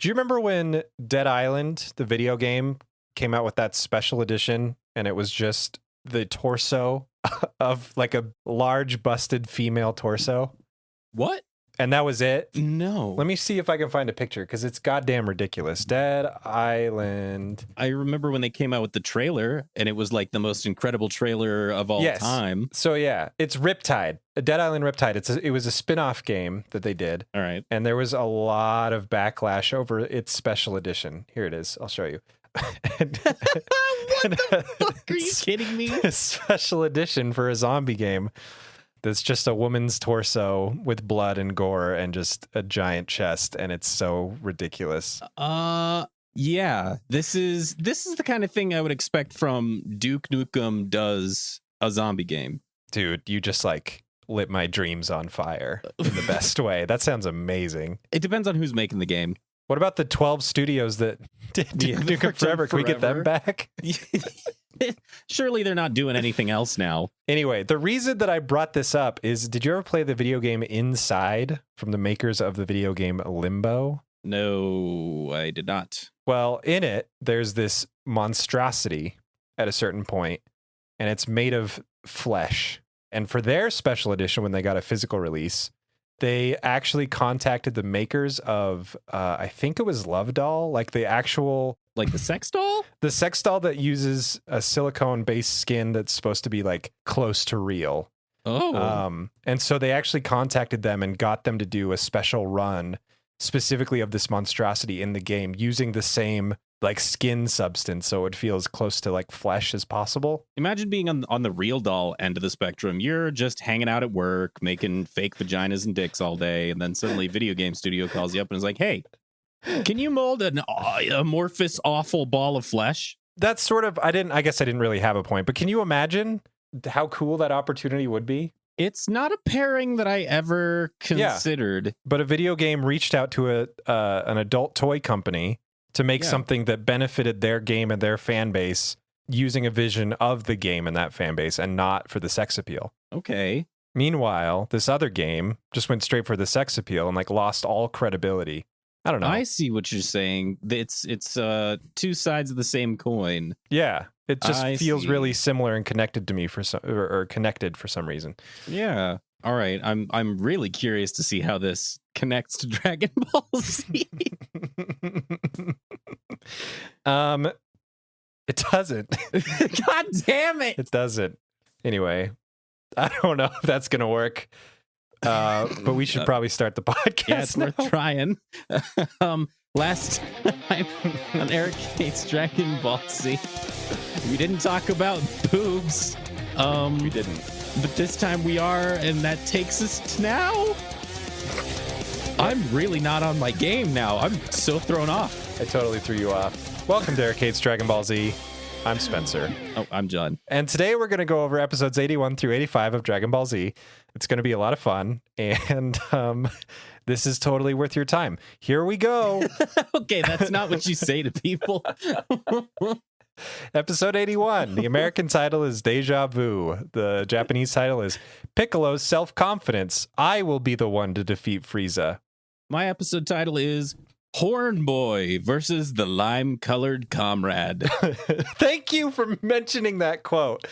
Do you remember when Dead Island, the video game, came out with that special edition and it was just the torso of like a large busted female torso? What? And that was it? No. Let me see if I can find a picture because it's goddamn ridiculous. Dead Island. I remember when they came out with the trailer and it was like the most incredible trailer of all time. So yeah, it's Riptide. Dead Island Riptide. It was a spin-off game that they did. All right. And there was a lot of backlash over its special edition. Here it is. I'll show you. What the fuck? Are you kidding me? A special edition for a zombie game. That's just a woman's torso with blood and gore and just a giant chest, and it's so ridiculous. Yeah. This is the kind of thing I would expect from Duke Nukem Does a Zombie Game. Dude, you just like lit my dreams on fire in the best way. That sounds amazing. It depends on who's making the game. What about the 12 studios that did Nukem Forever? Can we get them back? Surely they're not doing anything else now. Anyway, the reason that I brought this up is, did you ever play the video game Inside from the makers of the video game Limbo? No, I did not. Well, in it, there's this monstrosity at a certain point, and it's made of flesh. And for their special edition, when they got a physical release, they actually contacted the makers of, I think it was Love Doll, like the actual... Like the sex doll? The sex doll that uses a silicone-based skin that's supposed to be like close to real. Oh. And so they actually contacted them and got them to do a special run specifically of this monstrosity in the game using the same like skin substance, so it feels close to like flesh as possible. Imagine being on the real doll end of the spectrum. You're just hanging out at work, making fake vaginas and dicks all day, and then suddenly video game studio calls you up and is like, hey, can you mold an amorphous, awful ball of flesh? That's sort of, I guess I didn't really have a point, but can you imagine how cool that opportunity would be? It's not a pairing that I ever considered. Yeah, but a video game reached out to an adult toy company to make something that benefited their game and their fan base using a vision of the game and that fan base and not for the sex appeal. Okay. Meanwhile, this other game just went straight for the sex appeal and like lost all credibility. I don't know. I see what you're saying. It's two sides of the same coin. Yeah, it just feels really similar and connected to me or connected for some reason. Yeah. All right. I'm really curious to see how this connects to Dragon Ball Z. It doesn't. God damn it. It doesn't. Anyway, I don't know if that's gonna work. But we should probably start the podcast. Yeah, it's worth trying. Last time on Eric Hates Dragon Ball Z, we didn't talk about boobs. We didn't. But this time we are, and that takes us to now. I'm really not on my game now. I'm so thrown off. I totally threw you off. Welcome to Eric Hates Dragon Ball Z. I'm Spencer. Oh, I'm John. And today we're going to go over episodes 81 through 85 of Dragon Ball Z. It's going to be a lot of fun, and this is totally worth your time. Here we go. Okay, that's not what you say to people. Episode 81. The American title is Deja Vu. The Japanese title is Piccolo's Self-Confidence. I will be the one to defeat Frieza. My episode title is Horn Boy versus the Lime-Colored Comrade. Thank you for mentioning that quote,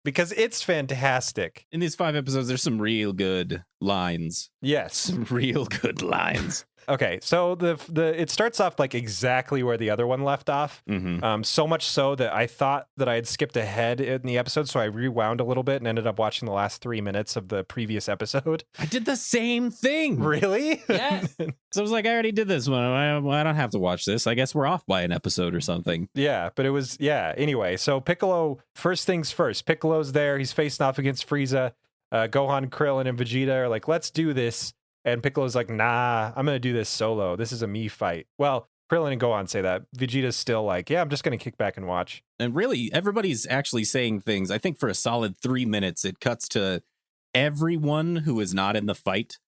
because it's fantastic. In these 5 episodes, there's some real good lines. Yes. Some real good lines. Okay, so it starts off like exactly where the other one left off. Mm-hmm. So much so that I thought that I had skipped ahead in the episode, so I rewound a little bit and ended up watching the last 3 minutes of the previous episode. I did the same thing. Really? Yes. So I was like, I already did this one. I don't have to watch this. I guess we're off by an episode or something. Yeah, but it was, anyway. So Piccolo, first things first. Piccolo's there. He's facing off against Frieza. Gohan, Krillin, and Vegeta are like, let's do this. And Piccolo's like, nah, I'm going to do this solo. This is a me fight. Well, Krillin and Gohan say that. Vegeta's still like, yeah, I'm just going to kick back and watch. And really, everybody's actually saying things. I think for a solid 3 minutes, it cuts to everyone who is not in the fight,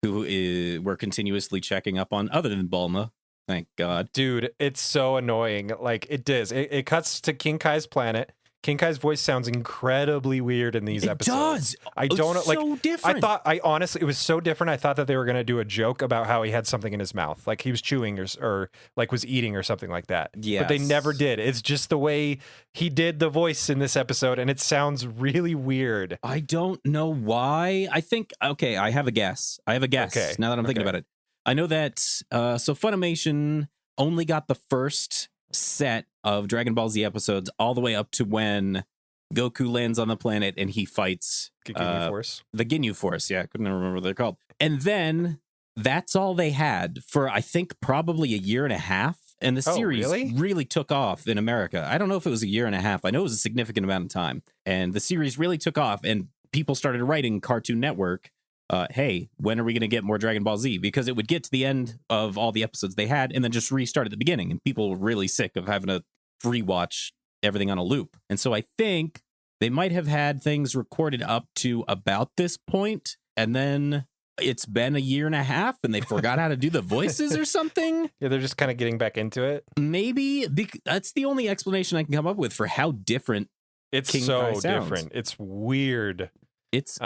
we're continuously checking up on, other than Bulma. Thank God. Dude, it's so annoying. Like, it does. It cuts to King Kai's planet. King Kai's voice sounds incredibly weird in these episodes. It does. I don't know, like, so different. I honestly, it was so different. I thought that they were going to do a joke about how he had something in his mouth, like he was chewing or like was eating or something like that. But they never did. It's just the way he did the voice in this episode, and it sounds really weird. I don't know why. I think, okay, I have a guess. Okay. Now that I'm thinking about it. I know that, so Funimation only got the first set of Dragon Ball Z episodes all the way up to when Goku lands on the planet and he fights Ginyu Force. The Ginyu Force. Yeah, I couldn't remember what they're called. And then that's all they had for, I think, probably a year and a half. And the series really took off in America. I don't know if it was a year and a half. I know it was a significant amount of time. And the series really took off, and people started writing Cartoon Network, hey, when are we going to get more Dragon Ball Z? Because it would get to the end of all the episodes they had and then just restart at the beginning. And people were really sick of having to rewatch everything on a loop. And so I think they might have had things recorded up to about this point, and then it's been a year and a half and they forgot how to do the voices or something. Yeah, they're just kind of getting back into it. Maybe that's the only explanation I can come up with for how different it's King so Kai sounds. different. It's weird. It's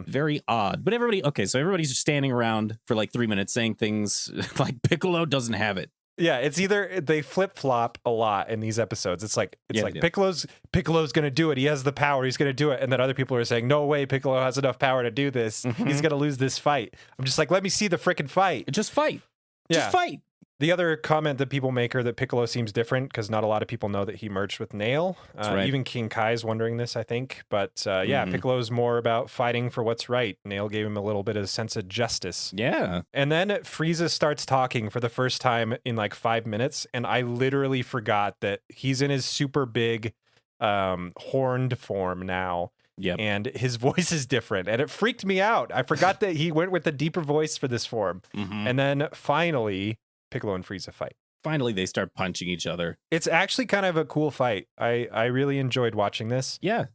very odd. But everybody's just standing around for like 3 minutes saying things like Piccolo doesn't have it. Yeah, it's either they flip-flop a lot in these episodes. It's like Piccolo's going to do it. He has the power. He's going to do it. And then other people are saying, "No way, Piccolo has enough power to do this. He's going to lose this fight." I'm just like, "Let me see the frickin' fight." Just fight. Yeah. Just fight. The other comment that people make are that Piccolo seems different because not a lot of people know that he merged with Nail. Right. Even King Kai's wondering this, I think. But yeah, Piccolo's more about fighting for what's right. Nail gave him a little bit of sense of justice. Yeah. And then Frieza starts talking for the first time in like 5 minutes, and I literally forgot that he's in his super big horned form now. Yep. And his voice is different, and it freaked me out. I forgot that he went with the deeper voice for this form. And then finally, Piccolo and Frieza fight. Finally, they start punching each other. It's actually kind of a cool fight. I really enjoyed watching this. Yeah.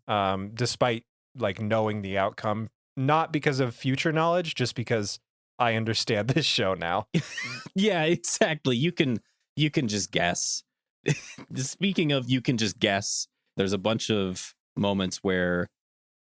Despite like knowing the outcome, not because of future knowledge, just because I understand this show now. Yeah, exactly. You can just guess. Speaking of, you can just guess. There's a bunch of moments where,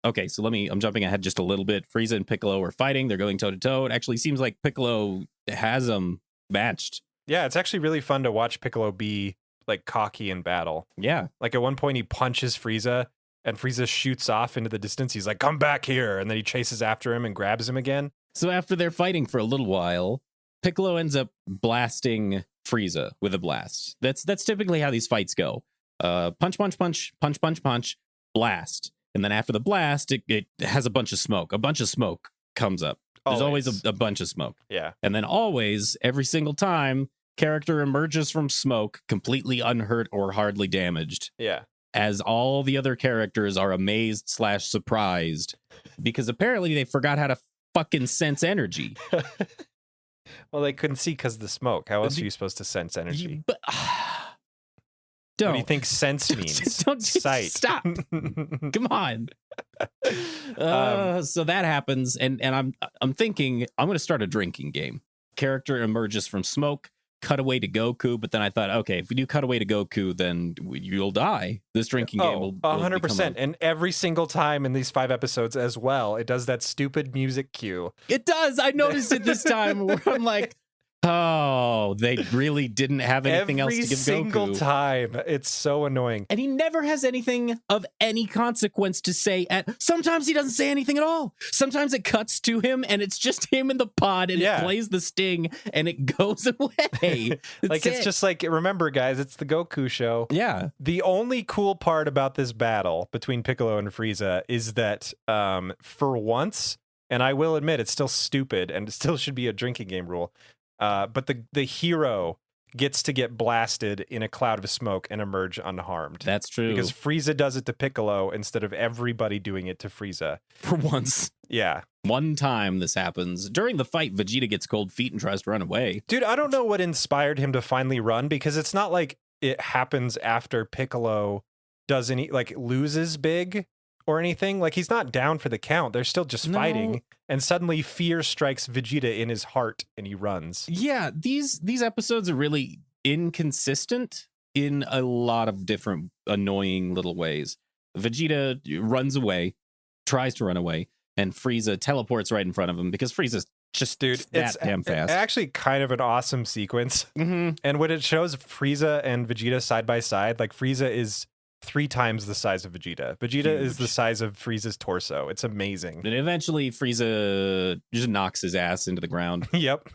okay, so I'm jumping ahead just a little bit. Frieza and Piccolo are fighting. They're going toe to toe. It actually seems like Piccolo has them matched. Yeah, it's actually really fun to watch Piccolo be like cocky in battle. Yeah. Like at one point he punches Frieza and Frieza shoots off into the distance. He's like, "Come back here." And then he chases after him and grabs him again. So after they're fighting for a little while, Piccolo ends up blasting Frieza with a blast. That's typically how these fights go. Punch, punch, punch, punch, punch, punch, blast. And then after the blast, it has a bunch of smoke. A bunch of smoke comes up. There's always a bunch of smoke. Yeah. And then always, every single time, character emerges from smoke completely unhurt or hardly damaged. Yeah. As all the other characters are amazed / surprised because apparently they forgot how to fucking sense energy. Well, they couldn't see because of the smoke. How else are you supposed to sense energy? But, What do you think sense means? Don't Sight. Stop. Come on. So that happens, and I'm thinking I'm going to start a drinking game. Character emerges from smoke, cut away to Goku, but then I thought, okay, if we do cut away to Goku, then you'll die. This drinking game will 100%. And every single time in these 5 episodes as well, it does that stupid music cue. It does. I noticed it this time where I'm like, oh, they really didn't have anything else to give Goku. Every single time. It's so annoying. And he never has anything of any consequence to say. Sometimes he doesn't say anything at all. Sometimes it cuts to him and it's just him in the pod and it plays the sting and it goes away. It's just like, remember guys, it's the Goku show. Yeah. The only cool part about this battle between Piccolo and Frieza is that for once, and I will admit it's still stupid and it still should be a drinking game rule, but the hero gets to get blasted in a cloud of smoke and emerge unharmed. That's true. Because Frieza does it to Piccolo instead of everybody doing it to Frieza. For once. Yeah. One time this happens. During the fight, Vegeta gets cold feet and tries to run away. Dude, I don't know what inspired him to finally run, because it's not like it happens after Piccolo loses big or anything. Like, he's not down for the count. They're still just fighting. And suddenly fear strikes Vegeta in his heart and he runs. Yeah, these episodes are really inconsistent in a lot of different annoying little ways. Vegeta runs away, tries to run away, and Frieza teleports right in front of him because Frieza's just that damn fast. It's actually kind of an awesome sequence. Mm-hmm. And when it shows Frieza and Vegeta side by side, like Frieza is 3 times the size of Vegeta. Vegeta is the size of Frieza's torso. It's amazing. And eventually Frieza just knocks his ass into the ground. Yep.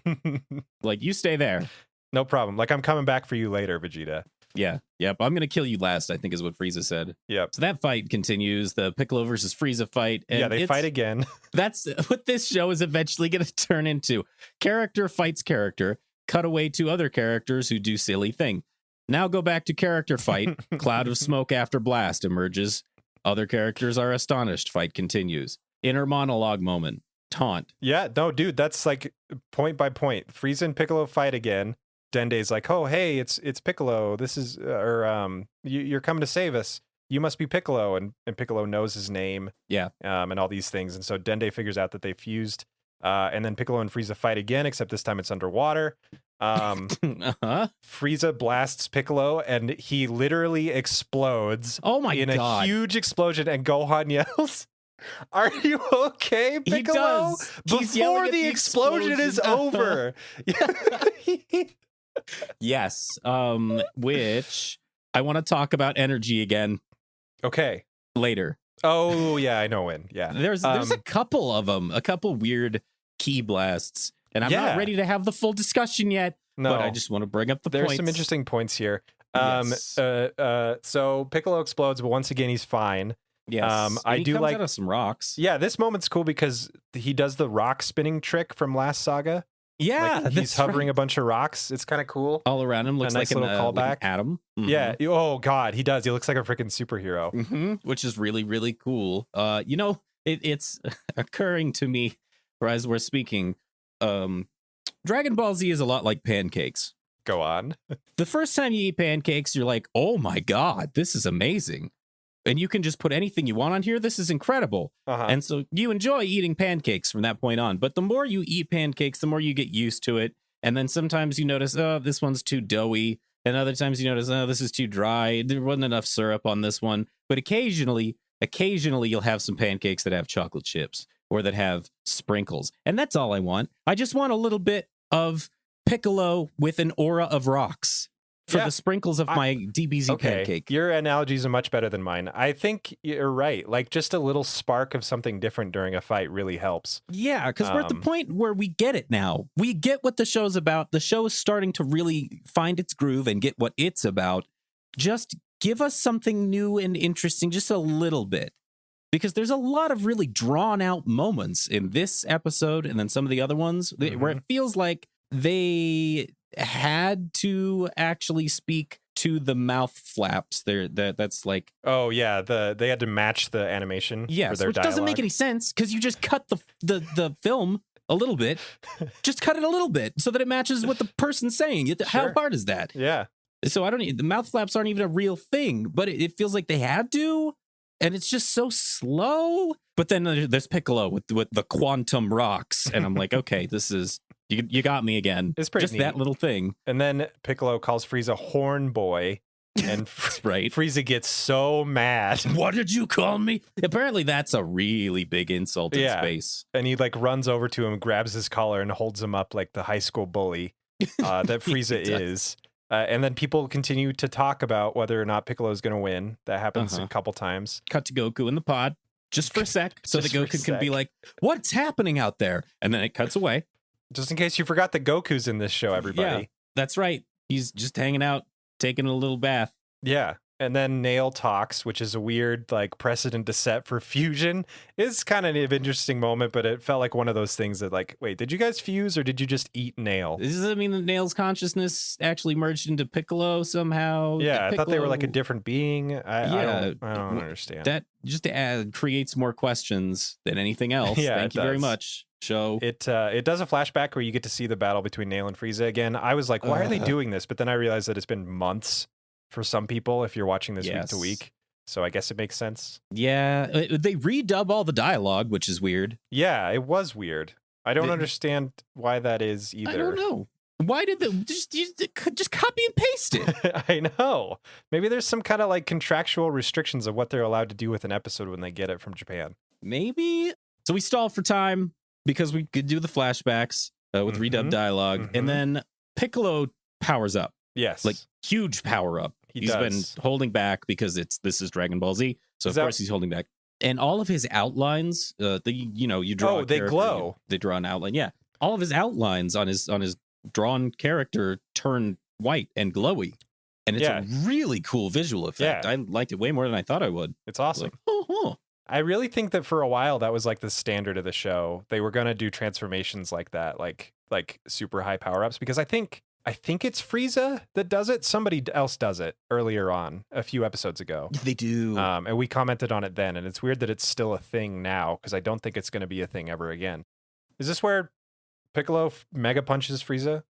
Like, you stay there. No problem. Like, I'm coming back for you later, Vegeta. Yeah. Yep. I'm going to kill you last, I think is what Frieza said. Yep. So that fight continues, the Piccolo versus Frieza fight. And yeah, they fight again. That's what this show is eventually going to turn into. Character fights character, cut away to other characters who do silly thing. Now go back to character fight. Cloud of smoke after blast emerges. Other characters are astonished. Fight continues. Inner monologue moment. Taunt. Yeah, no, dude, that's like point by point. Frieza and Piccolo fight again. Dende's like, "Oh, hey, it's Piccolo. This is you're coming to save us. You must be Piccolo." And Piccolo knows his name. Yeah. And all these things. And so Dende figures out that they fused. And then Piccolo and Frieza fight again, except this time it's underwater. Frieza blasts Piccolo and he literally explodes. Oh my in God. a huge explosion, and Gohan yells, "Are you okay, Piccolo?" He does. He's yelling Before at the explosion is over. Yes. Which I want to talk about energy again Okay. later. Oh yeah, I know when. Yeah. There's a couple of them, a couple weird key blasts, and I'm not ready to have the full discussion yet. No, but I just want to bring up the there's points. some interesting points here. Yes. So Piccolo explodes, but once again he's fine. Yes. I And he do comes like out of some rocks. Yeah, this moment's cool because he does the rock spinning trick from last saga. Yeah, Like, he's hovering a bunch of rocks. It's kind of cool. all around him. Looks nice like little an callback. atom. Mhm. Yeah. Oh God, he does. He looks like a freaking superhero. Which is really, really cool. It's occurring to me as we're speaking. Dragon Ball Z is a lot like pancakes. Go on. The first time you eat pancakes, you're like, "Oh my God, this is amazing." And you can just put anything you want on here. This is incredible. And so you enjoy eating pancakes from that point on. But the more you eat pancakes, the more you get used to it. And then sometimes you notice, oh, this one's too doughy. And other times you notice, oh, this is too dry. There wasn't enough syrup on this one. But occasionally you'll have some pancakes that have chocolate chips or that have sprinkles. And that's all I want. I just want a little bit of Piccolo with an aura of rocks for the sprinkles of my DBZ pancake. Your analogies are much better than mine. I think you're right. Like, just a little spark of something different during a fight really helps. Yeah, because we're at the point where we get it now. We get what the show's about. The show is starting to really find its groove and get what it's about. Just give us something new and interesting, just a little bit. Because there's a lot of really drawn out moments in this episode and then some of the other ones where it feels like they had to actually speak to the mouth flaps. That's like, oh yeah, they had to match the animation. Yes, for their which dialogue. doesn't make any sense because you just cut the film a little bit, just cut it a little bit so that it matches what the person's saying. How hard is that? Yeah. So the mouth flaps aren't even a real thing, but it feels like they had to, and it's just so slow. But then there's Piccolo with the quantum rocks, and I'm like, okay, this is. You got me again. It's pretty just neat. That little thing. And then Piccolo calls Frieza Horn Boy, and That's right. Frieza gets so mad. What did you call me? Apparently, that's a really big insult in space. And he like runs over to him, grabs his collar, and holds him up like the high school bully that Frieza is. And then people continue to talk about whether or not Piccolo is going to win. That happens a couple times. Cut to Goku in the pod just for a sec, so that Goku can be like, "What's happening out there?" And then it cuts away. Just in case you forgot that Goku's in this show, everybody. Yeah, that's right. He's just hanging out, taking a little bath. Yeah. And then Nail talks, which is a weird like precedent to set for fusion. It's kind of an interesting moment, but it felt like one of those things that like, wait, did you guys fuse or did you just eat Nail? Does that mean that Nail's consciousness actually merged into Piccolo somehow? Yeah, I thought they were like a different being. I don't understand. That just creates more questions than anything else. Yeah, Thank you very much. Show it does a flashback where you get to see the battle between Nail and Frieza again. I was like, why are they doing this? But then I realized that it's been months for some people if you're watching this week to week. So I guess it makes sense. Yeah, they redub all the dialogue, which is weird. Yeah, it was weird. I don't understand why that is either. I don't know. Why did just copy and paste it? I know. Maybe there's some kind of like contractual restrictions of what they're allowed to do with an episode when they get it from Japan. Maybe. So we stalled for time because we could do the flashbacks with redub dialogue, and then Piccolo powers up. Yes, like huge power up. He's been holding back because this is Dragon Ball Z, so of course he's holding back. And all of his outlines, you draw. Oh, they glow. They draw an outline. Yeah, all of his outlines on his drawn character turn white and glowy, and it's a really cool visual effect. I liked it way more than I thought I would. It's awesome. I really think that for a while that was like the standard of the show. They were gonna do transformations like that, like super high power ups, because I think it's Frieza that does it. Somebody else does it earlier on, a few episodes ago. They do. And we commented on it then, and it's weird that it's still a thing now, because I don't think it's going to be a thing ever again. Is this where Piccolo mega punches Frieza?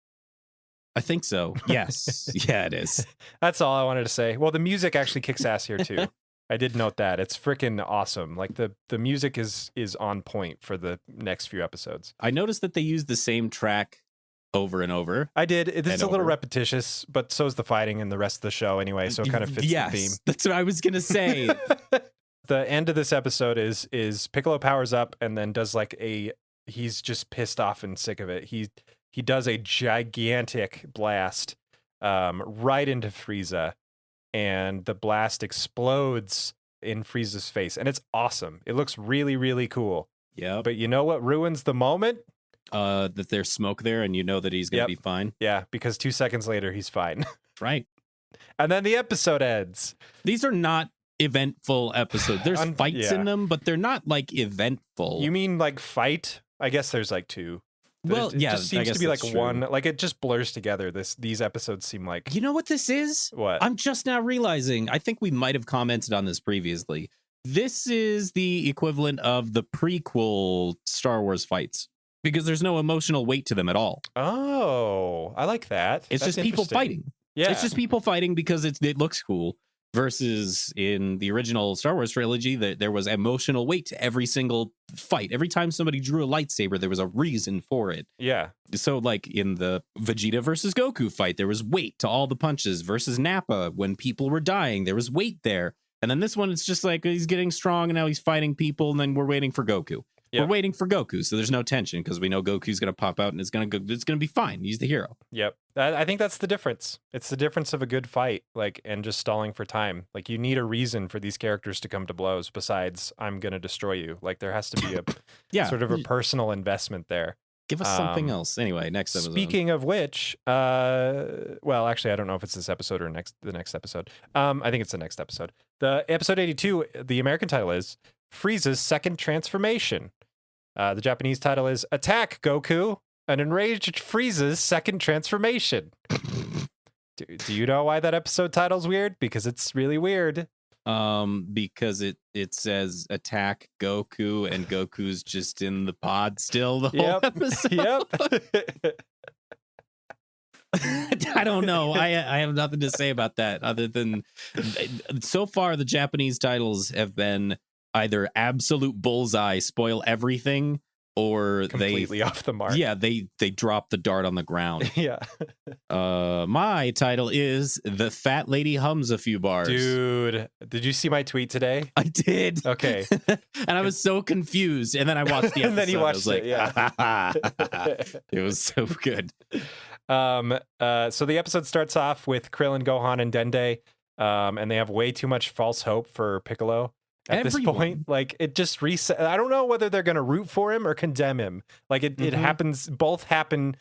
I think so. Yes. Yeah, it is. That's all I wanted to say. Well, the music actually kicks ass here, too. I did note that. It's freaking awesome. Like, the music is on point for the next few episodes. I noticed that they used the same track over and over. I did. It's a little repetitious, but so is the fighting and the rest of the show anyway, so it kind of fits the theme. That's what I was gonna say. The end of this episode is Piccolo powers up and then does like he's just pissed off and sick of it. He does a gigantic blast right into Frieza, and the blast explodes in Frieza's face, and it's awesome. It looks really, really cool. Yeah. But you know what ruins the moment? That there's smoke there and you know that he's gonna be fine. Yeah, because 2 seconds later he's fine. Right. And then the episode ends. These are not eventful episodes. There's fights in them, but they're not like eventful. You mean like fight? I guess there's like two. Well, it just seems to be like one. Like it just blurs together. These episodes seem like. You know what this is? What? I'm just now realizing. I think we might have commented on this previously. This is the equivalent of the prequel Star Wars fights, because there's no emotional weight to them at all. Oh, I like that. It's just people fighting. Yeah. It's just people fighting because it looks cool. Versus in the original Star Wars trilogy, there was emotional weight to every single fight. Every time somebody drew a lightsaber, there was a reason for it. Yeah. So like in the Vegeta versus Goku fight, there was weight to all the punches. Versus Nappa, when people were dying, there was weight there. And then this one, it's just like he's getting strong and now he's fighting people, and then we're waiting for Goku. Yep. We're waiting for Goku, so there's no tension because we know Goku's going to pop out and it's going to be fine. He's the hero. Yep. I think that's the difference. It's the difference of a good fight, like, and just stalling for time. Like, you need a reason for these characters to come to blows besides I'm going to destroy you. Like, there has to be a sort of a personal investment there. Give us something else. Anyway, next episode. Speaking of which, well, actually, I don't know if it's this episode or the next episode. I think it's the next episode. The episode 82, the American title is Frieza's Second Transformation. The Japanese title is Attack Goku, an enraged Frieza's Second Transformation. Do you know why that episode title's weird? Because it's really weird. Because it says Attack Goku and Goku's just in the pod still the whole episode. Yep. I don't know. I have nothing to say about that other than so far the Japanese titles have been either absolute bullseye, spoil everything, or completely off the mark. Yeah, they drop the dart on the ground. Yeah. My title is The Fat Lady Hums a Few Bars. Dude, did you see my tweet today? I did. Okay. And I was so confused. And then I watched the episode. And then you watched it, yeah. It was so good. So the episode starts off with Krillin, Gohan, and Dende, and they have way too much false hope for Piccolo. At this point, like, it just reset. I don't know whether they're going to root for him or condemn him. Like, it happens, both happen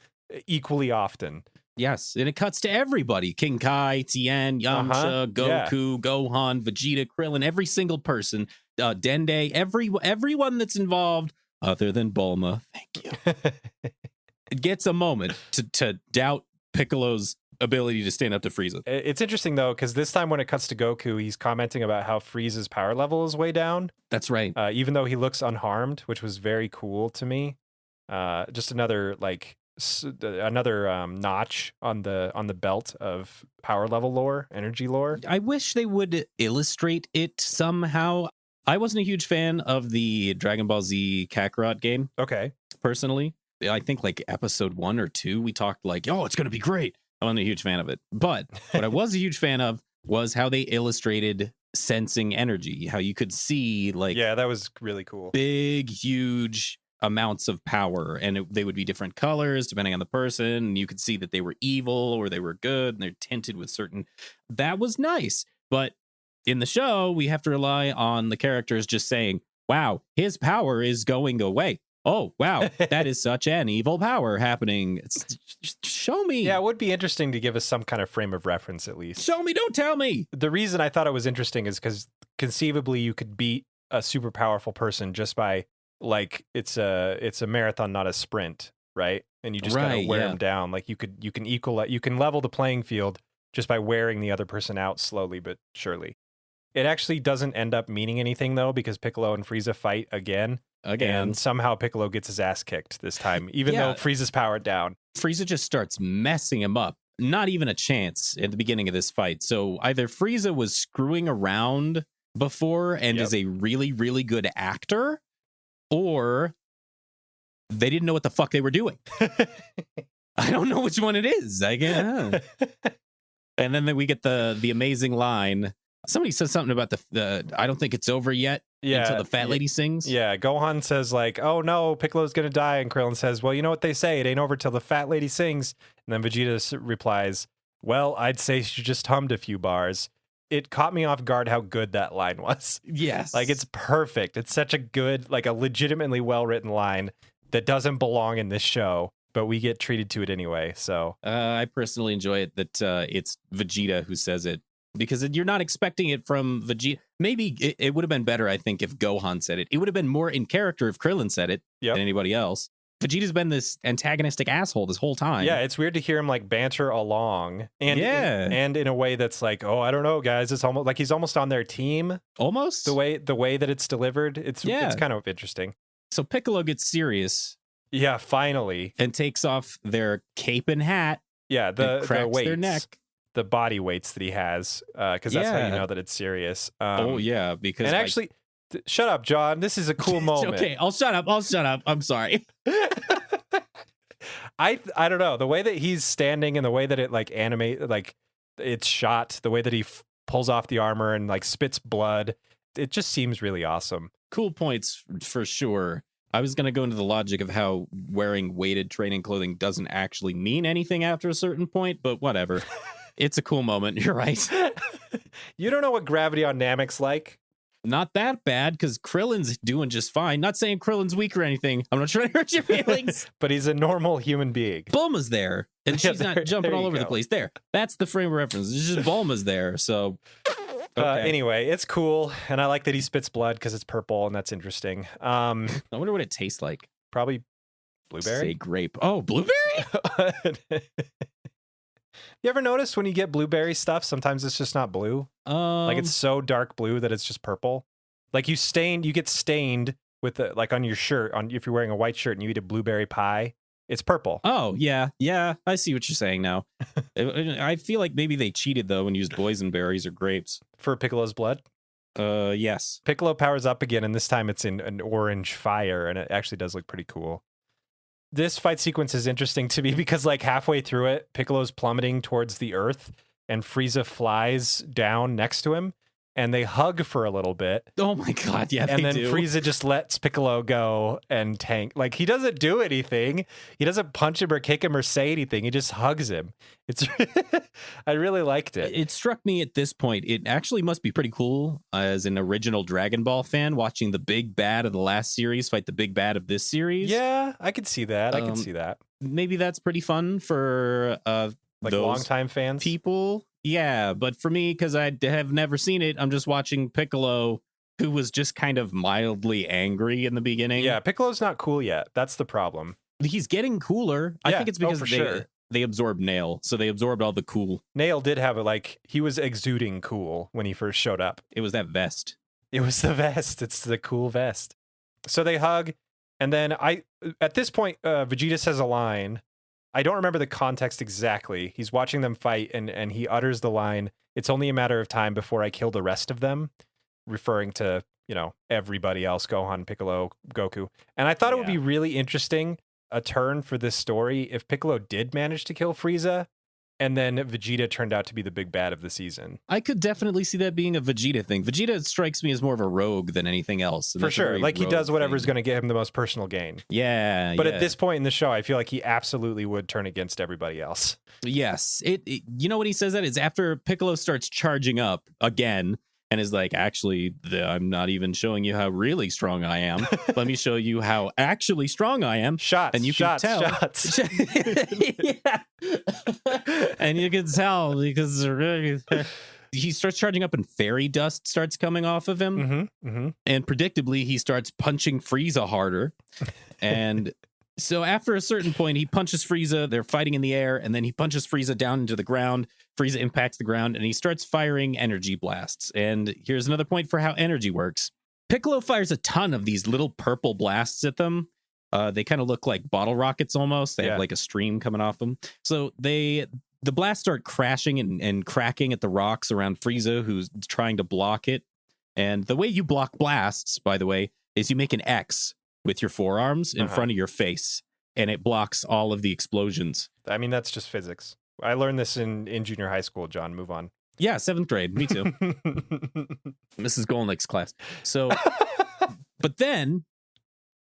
equally often. Yes, and it cuts to everybody. King Kai, Tien, Yamcha, Goku, Gohan, Vegeta, Krillin, every single person, Dende, everyone that's involved, other than Bulma. Thank you. It gets a moment to doubt Piccolo's ability to stand up to Frieza. It's interesting, though, because this time when it cuts to Goku, he's commenting about how Frieza's power level is way down. That's right. Even though he looks unharmed, which was very cool to me. Just another notch on the belt of power level lore, energy lore. I wish they would illustrate it somehow. I wasn't a huge fan of the Dragon Ball Z Kakarot game. Okay. Personally. I think like episode 1 or 2, we talked like, oh, it's going to be great. I wasn't a huge fan of it. But what I was a huge fan of was how they illustrated sensing energy, how you could see like Yeah, that was really cool. big, huge amounts of power. And they would be different colors depending on the person. And you could see that they were evil or they were good and they're tinted with certain. That was nice. But in the show, we have to rely on the characters just saying, wow, his power is going away. Oh, wow, that is such an evil power happening. Just show me. Yeah, it would be interesting to give us some kind of frame of reference at least. Show me, don't tell me. The reason I thought it was interesting is because conceivably you could beat a super powerful person just by like it's a marathon, not a sprint, right? And you just gotta wear them down. Like you can level the playing field just by wearing the other person out slowly but surely. It actually doesn't end up meaning anything though, because Piccolo and Frieza fight again. And somehow Piccolo gets his ass kicked this time, even though Frieza's powered down. Frieza just starts messing him up. Not even a chance at the beginning of this fight. So either Frieza was screwing around before and is a really, really good actor, or they didn't know what the fuck they were doing. I don't know which one it is. I guess. And then we get the amazing line. Somebody says something about the I don't think it's over yet. Until the fat lady sings. Yeah, Gohan says like, oh no, Piccolo's gonna die. And Krillin says, well, you know what they say, it ain't over till the fat lady sings. And then Vegeta replies, well, I'd say she just hummed a few bars. It caught me off guard how good that line was. Yes. Like it's perfect. It's such a good, like a legitimately well-written line that doesn't belong in this show, but we get treated to it anyway. So I personally enjoy it that it's Vegeta who says it. Because you're not expecting it from Vegeta. Maybe it would have been better, I think, if Gohan said it. It would have been more in character if Krillin said it than anybody else. Vegeta's been this antagonistic asshole this whole time. Yeah, it's weird to hear him like banter along. And and in a way that's like, oh, I don't know, guys. It's almost like he's almost on their team. Almost? The way that it's delivered. It's kind of interesting. So Piccolo gets serious. Yeah, finally. And takes off their cape and hat. Yeah, cracks their neck. The body weights that he has, because that's how you know that it's serious. Because actually, shut up, John. This is a cool moment. Okay, I'll shut up. I'm sorry. I don't know, the way that he's standing and the way that it like like it's shot, the way that he pulls off the armor and like spits blood, it just seems really awesome. Cool points for sure. I was going to go into the logic of how wearing weighted training clothing doesn't actually mean anything after a certain point, but whatever. It's a cool moment. You're right. You don't know what gravity on Namek's like? Not that bad, because Krillin's doing just fine. Not saying Krillin's weak or anything. I'm not trying to hurt your feelings. But he's a normal human being. Bulma's there, and she's not jumping all over the place. There. That's the frame of reference. It's just Bulma's there, so... Okay. Anyway, it's cool, and I like that he spits blood because it's purple, and that's interesting. I wonder what it tastes like. Probably blueberry? Say grape. Oh, blueberry? You ever notice when you get blueberry stuff, sometimes it's just not blue? Like it's so dark blue that it's just purple. Like you get stained with like on your shirt, if you're wearing a white shirt and you eat a blueberry pie, it's purple. Oh, yeah. I see what you're saying now. I feel like maybe they cheated though and used boysenberries or grapes. For Piccolo's blood? Yes. Piccolo powers up again, and this time it's in an orange fire, and it actually does look pretty cool. This fight sequence is interesting to me because like halfway through it, Piccolo's plummeting towards the earth and Frieza flies down next to him and they hug for a little bit. Oh my God. Yeah. And then Frieza just lets Piccolo go and tank. Like he doesn't do anything. He doesn't punch him or kick him or say anything. He just hugs him. It's, I really liked it. It struck me at this point, it actually must be pretty cool as an original Dragon Ball fan watching the big bad of the last series fight the big bad of this series. Yeah, I could see that. I could see that. Maybe that's pretty fun for like longtime fans. People. Yeah, but for me, because I have never seen it, I'm just watching Piccolo, who was just kind of mildly angry in the beginning. Yeah, Piccolo's not cool yet. That's the problem. He's getting cooler. I think it's because they absorbed Nail, so they absorbed all the cool. Nail did have it, like, he was exuding cool when he first showed up. It was that vest. It was the vest. It's the cool vest. So they hug, and then at this point, Vegeta says a line. I don't remember the context exactly. He's watching them fight, and he utters the line, "It's only a matter of time before I kill the rest of them," referring to, everybody else, Gohan, Piccolo, Goku. And I thought it would be really interesting a turn for this story if Piccolo did manage to kill Frieza, and then Vegeta turned out to be the big bad of the season. I could definitely see that being a Vegeta thing. Vegeta strikes me as more of a rogue than anything else. For sure. Like, he does whatever's going to get him the most personal gain. Yeah. But at this point in the show, I feel like he absolutely would turn against everybody else. Yes. You know what he says that is after Piccolo starts charging up again and is like, actually, I'm not even showing you how really strong I am. Let me show you how actually strong I am. Shots. And you can tell. Shots. Yeah. And you can tell because he starts charging up and fairy dust starts coming off of him. Mm-hmm, mm-hmm. And predictably, he starts punching Frieza harder. And so after a certain point, he punches Frieza. They're fighting in the air. And then he punches Frieza down into the ground. Frieza impacts the ground and he starts firing energy blasts. And here's another point for how energy works. Piccolo fires a ton of these little purple blasts at them. They kind of look like bottle rockets almost. They have like a stream coming off them. So the blasts start crashing and cracking at the rocks around Frieza, who's trying to block it. And the way you block blasts, by the way, is you make an X with your forearms in front of your face, and it blocks all of the explosions. I mean, that's just physics. I learned this in junior high school, John. Move on. Yeah, 7th grade. Me too. Mrs. Golnick's class. So, but then,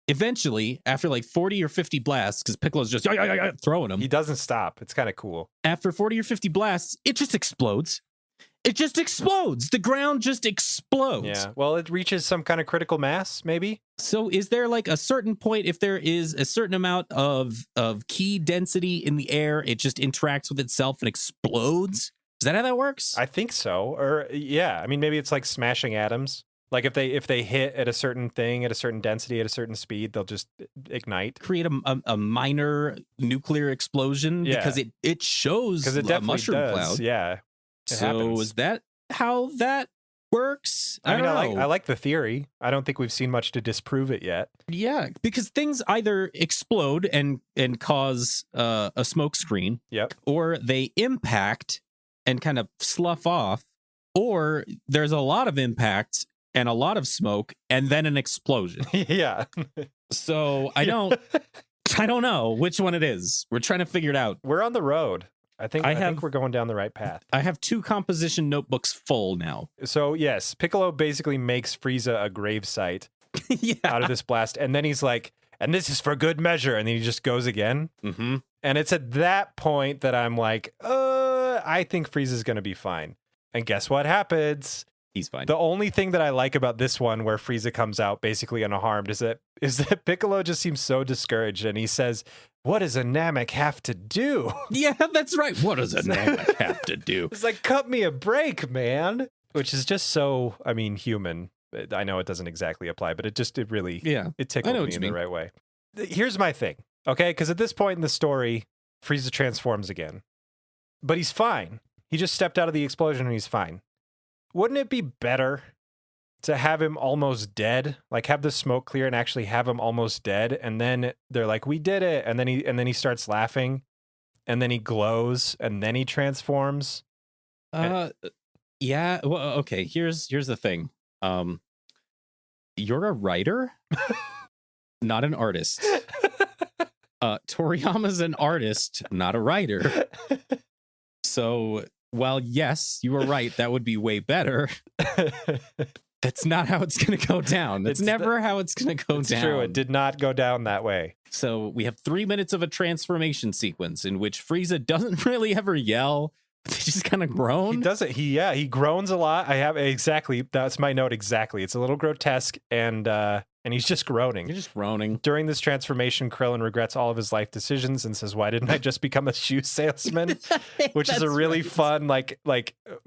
eventually, after like 40 or 50 blasts, because Piccolo's just throwing them. He doesn't stop. It's kind of cool. After 40 or 50 blasts, it just explodes. It just explodes. The ground just explodes. Yeah. Well, it reaches some kind of critical mass, maybe. So is there like a certain point, if there is a certain amount of key density in the air, it just interacts with itself and explodes? Is that how that works? I think so. Or yeah, I mean, maybe it's like smashing atoms. Like if they hit at a certain thing, at a certain density, at a certain speed, they'll just ignite. Create a minor nuclear explosion because it shows because it a mushroom does. Cloud. Yeah. So happens. Is that how that works? I mean, don't know. I like the theory. I don't think we've seen much to disprove it yet. Yeah, because things either explode and cause a smoke screen, or they impact and kind of slough off, or there's a lot of impact and a lot of smoke and then an explosion. Yeah. So I don't know which one it is. We're trying to figure it out. We're on the road. I think we're going down the right path. I have 2 composition notebooks full now. So yes, Piccolo basically makes Frieza a gravesite out of this blast. And then he's like, and this is for good measure. And then he just goes again. Mm-hmm. And it's at that point that I'm like, I think Frieza's going to be fine. And guess what happens? He's fine. The only thing that I like about this one where Frieza comes out basically unharmed is that Piccolo just seems so discouraged. And he says, what does a Namek have to do? Yeah, that's right. What does a Namek have to do? It's like, cut me a break, man. Which is just so, I mean, human. I know it doesn't exactly apply, but it really, it tickled me in the right way. Here's my thing, okay? Because at this point in the story, Frieza transforms again. But he's fine. He just stepped out of the explosion and he's fine. Wouldn't it be better to have him almost dead, like have the smoke clear and actually have him almost dead, and then they're like, we did it, and then he starts laughing, and then he glows, and then he transforms? Yeah, well, okay, here's the thing. You're a writer, not an artist. Toriyama's an artist, not a writer. So while yes, you were right, that would be way better. That's not how it's going to go down. That's never how it's going to go down. It's true. It did not go down that way. So we have 3 minutes of a transformation sequence in which Frieza doesn't really ever yell. They just kind of groan. He doesn't. He groans a lot. I have exactly. That's my note exactly. It's a little grotesque, and he's just groaning. You're just groaning. During this transformation, Krillin regrets all of his life decisions and says, "Why didn't I just become a shoe salesman?" Which is a really fun, like,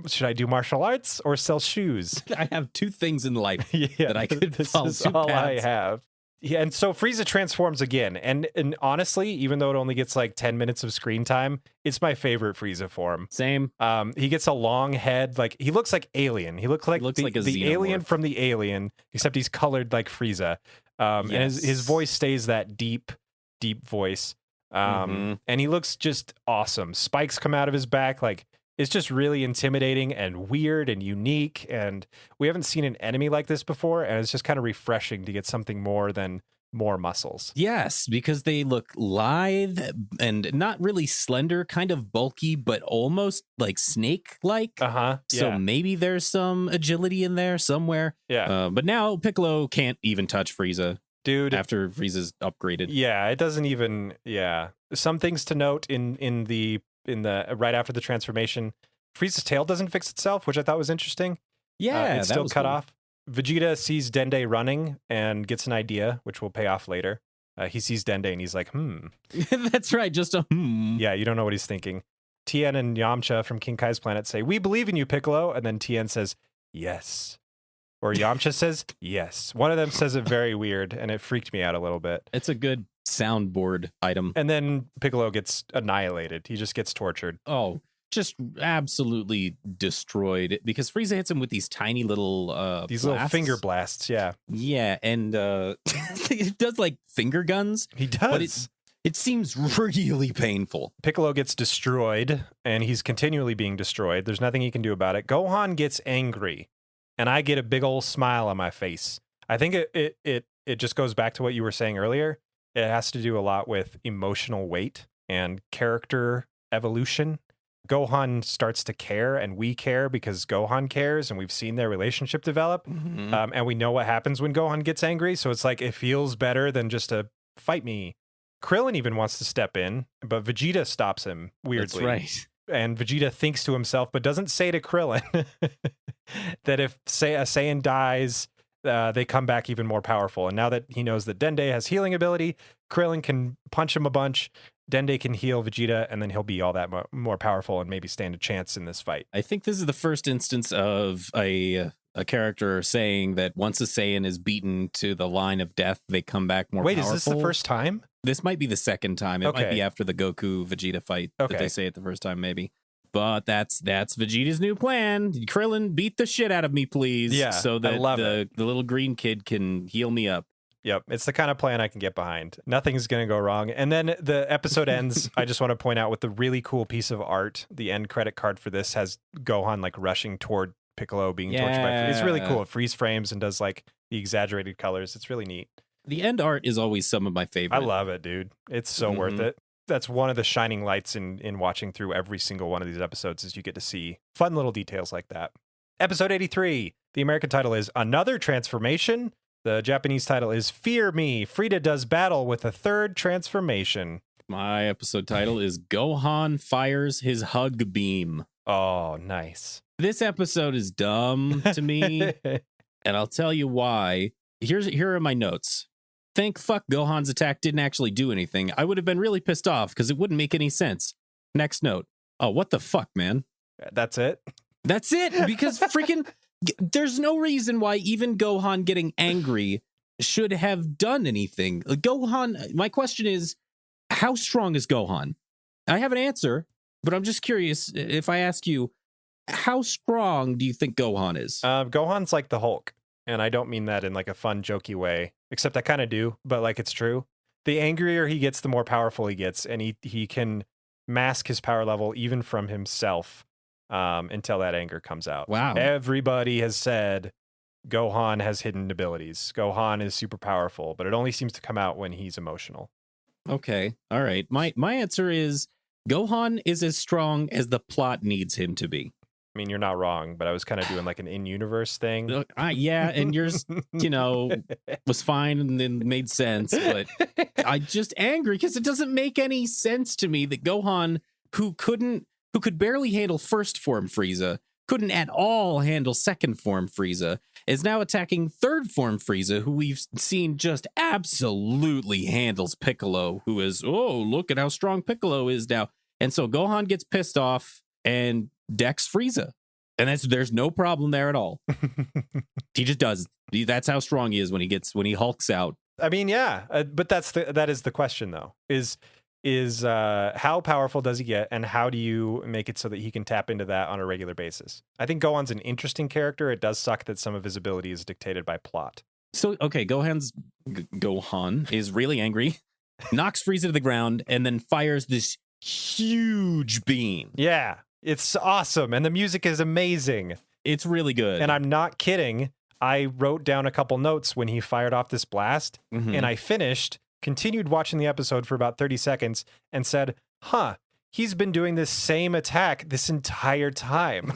should I do martial arts or sell shoes? I have 2 things in life that I could follow. This is all I have. Yeah, and so Frieza transforms again, and honestly, even though it only gets like 10 minutes of screen time, it's my favorite Frieza form. Same. He gets a long head, like he looks like Alien. He looks like the alien from the Alien, except he's colored like Frieza. And his voice stays that deep voice. And he looks just awesome. Spikes come out of his back, like it's just really intimidating and weird and unique. And we haven't seen an enemy like this before. And it's just kind of refreshing to get something more than more muscles. Yes, because they look lithe and not really slender, kind of bulky, but almost like snake-like. Uh-huh. So Yeah. maybe there's some agility in there somewhere. Yeah. But now Piccolo can't even touch Frieza Dude. after Frieza's upgraded. Yeah, it doesn't even. Yeah. Some things to note in the right after the transformation. Frieza's tail doesn't fix itself, which I thought was interesting. Yeah, it's that still was cut cool. off. Vegeta sees Dende running and gets an idea, which will pay off later. He sees Dende and he's like, That's right, just a Yeah, you don't know what he's thinking. Tien and Yamcha from King Kai's planet say, "We believe in you, Piccolo." And then Tien says, "Yes." Or Yamcha says, "Yes." One of them says it very weird, and it freaked me out a little bit. It's a good soundboard item. And then Piccolo gets annihilated. He just gets tortured. Oh, just absolutely destroyed because Frieza hits him with these tiny little These blasts. little finger blasts, yeah. Yeah, and it does like finger guns. He does. But it seems really painful. Piccolo gets destroyed, and he's continually being destroyed. There's nothing he can do about it. Gohan gets angry, and I get a big old smile on my face. I think it just goes back to what you were saying earlier. It has to do a lot with emotional weight and character evolution. Gohan starts to care, and we care because Gohan cares, and we've seen their relationship develop. Mm-hmm. And we know what happens when Gohan gets angry, so it's like it feels better than just a fight me. Krillin even wants to step in, but Vegeta stops him weirdly. That's right. And Vegeta thinks to himself, but doesn't say to Krillin that if a Saiyan dies, they come back even more powerful. And now that he knows that Dende has healing ability, Krillin can punch him a bunch. Dende can heal Vegeta, and then he'll be all that more powerful and maybe stand a chance in this fight. I think this is the first instance of a character saying that once a Saiyan is beaten to the line of death, they come back more powerful. Wait, is this the first time? This might be the second time. It might Okay. be after the Goku Vegeta fight that Okay. they say it the first time, maybe. But that's Vegeta's new plan. Krillin, beat the shit out of me, please. Yeah, so that I love the little green kid can heal me up. Yep, it's the kind of plan I can get behind. Nothing's going to go wrong. And then the episode ends, I just want to point out, with the really cool piece of art. The end credit card for this has Gohan like rushing toward Piccolo being tortured by. It's really cool. It freeze frames and does like the exaggerated colors. It's really neat. The end art is always some of my favorite. I love it, dude. It's so worth it. That's one of the shining lights in watching through every single one of these episodes, is you get to see fun little details like that. Episode 83. The American title is Another Transformation. The Japanese title is Fear Me. Frieza does battle with a third transformation. My episode title is Gohan Fires His Hug Beam. Oh, nice. This episode is dumb to me, and I'll tell you why. Here are my notes. Thank fuck Gohan's attack didn't actually do anything. I would have been really pissed off because it wouldn't make any sense. Next note. Oh, what the fuck, man? That's it? That's it, because freaking there's no reason why even Gohan getting angry should have done anything. Gohan, my question is, how strong is Gohan? I have an answer, but I'm just curious if I ask you, how strong do you think Gohan is? Gohan's like the Hulk, and I don't mean that in like a fun, jokey way, except I kind of do, but like it's true. The angrier he gets, the more powerful he gets, and he can mask his power level even from himself until that anger comes out. Wow. Everybody has said Gohan has hidden abilities. Gohan is super powerful, but it only seems to come out when he's emotional. Okay. All right. My answer is Gohan is as strong as the plot needs him to be. I mean, you're not wrong, but I was kind of doing like an in-universe thing. Yeah, and yours, was fine and then made sense, but I just angry because it doesn't make any sense to me that Gohan, who could barely handle first form Frieza, couldn't at all handle second form Frieza, is now attacking third form Frieza, who we've seen just absolutely handles Piccolo, who is, oh, look at how strong Piccolo is now. And so Gohan gets pissed off and decks Frieza. And there's no problem there at all. He just does. That's how strong he is when he hulks out. I mean, yeah, but that is the question though. Is how powerful does he get, and how do you make it so that he can tap into that on a regular basis? I think Gohan's an interesting character. It does suck that some of his ability is dictated by plot. So, okay, Gohan is really angry, knocks Frieza to the ground, and then fires this huge beam. Yeah, it's awesome, and the music is amazing. It's really good. And I'm not kidding. I wrote down a couple notes when he fired off this blast, and I finished, continued watching the episode for about 30 seconds, and said, he's been doing this same attack this entire time.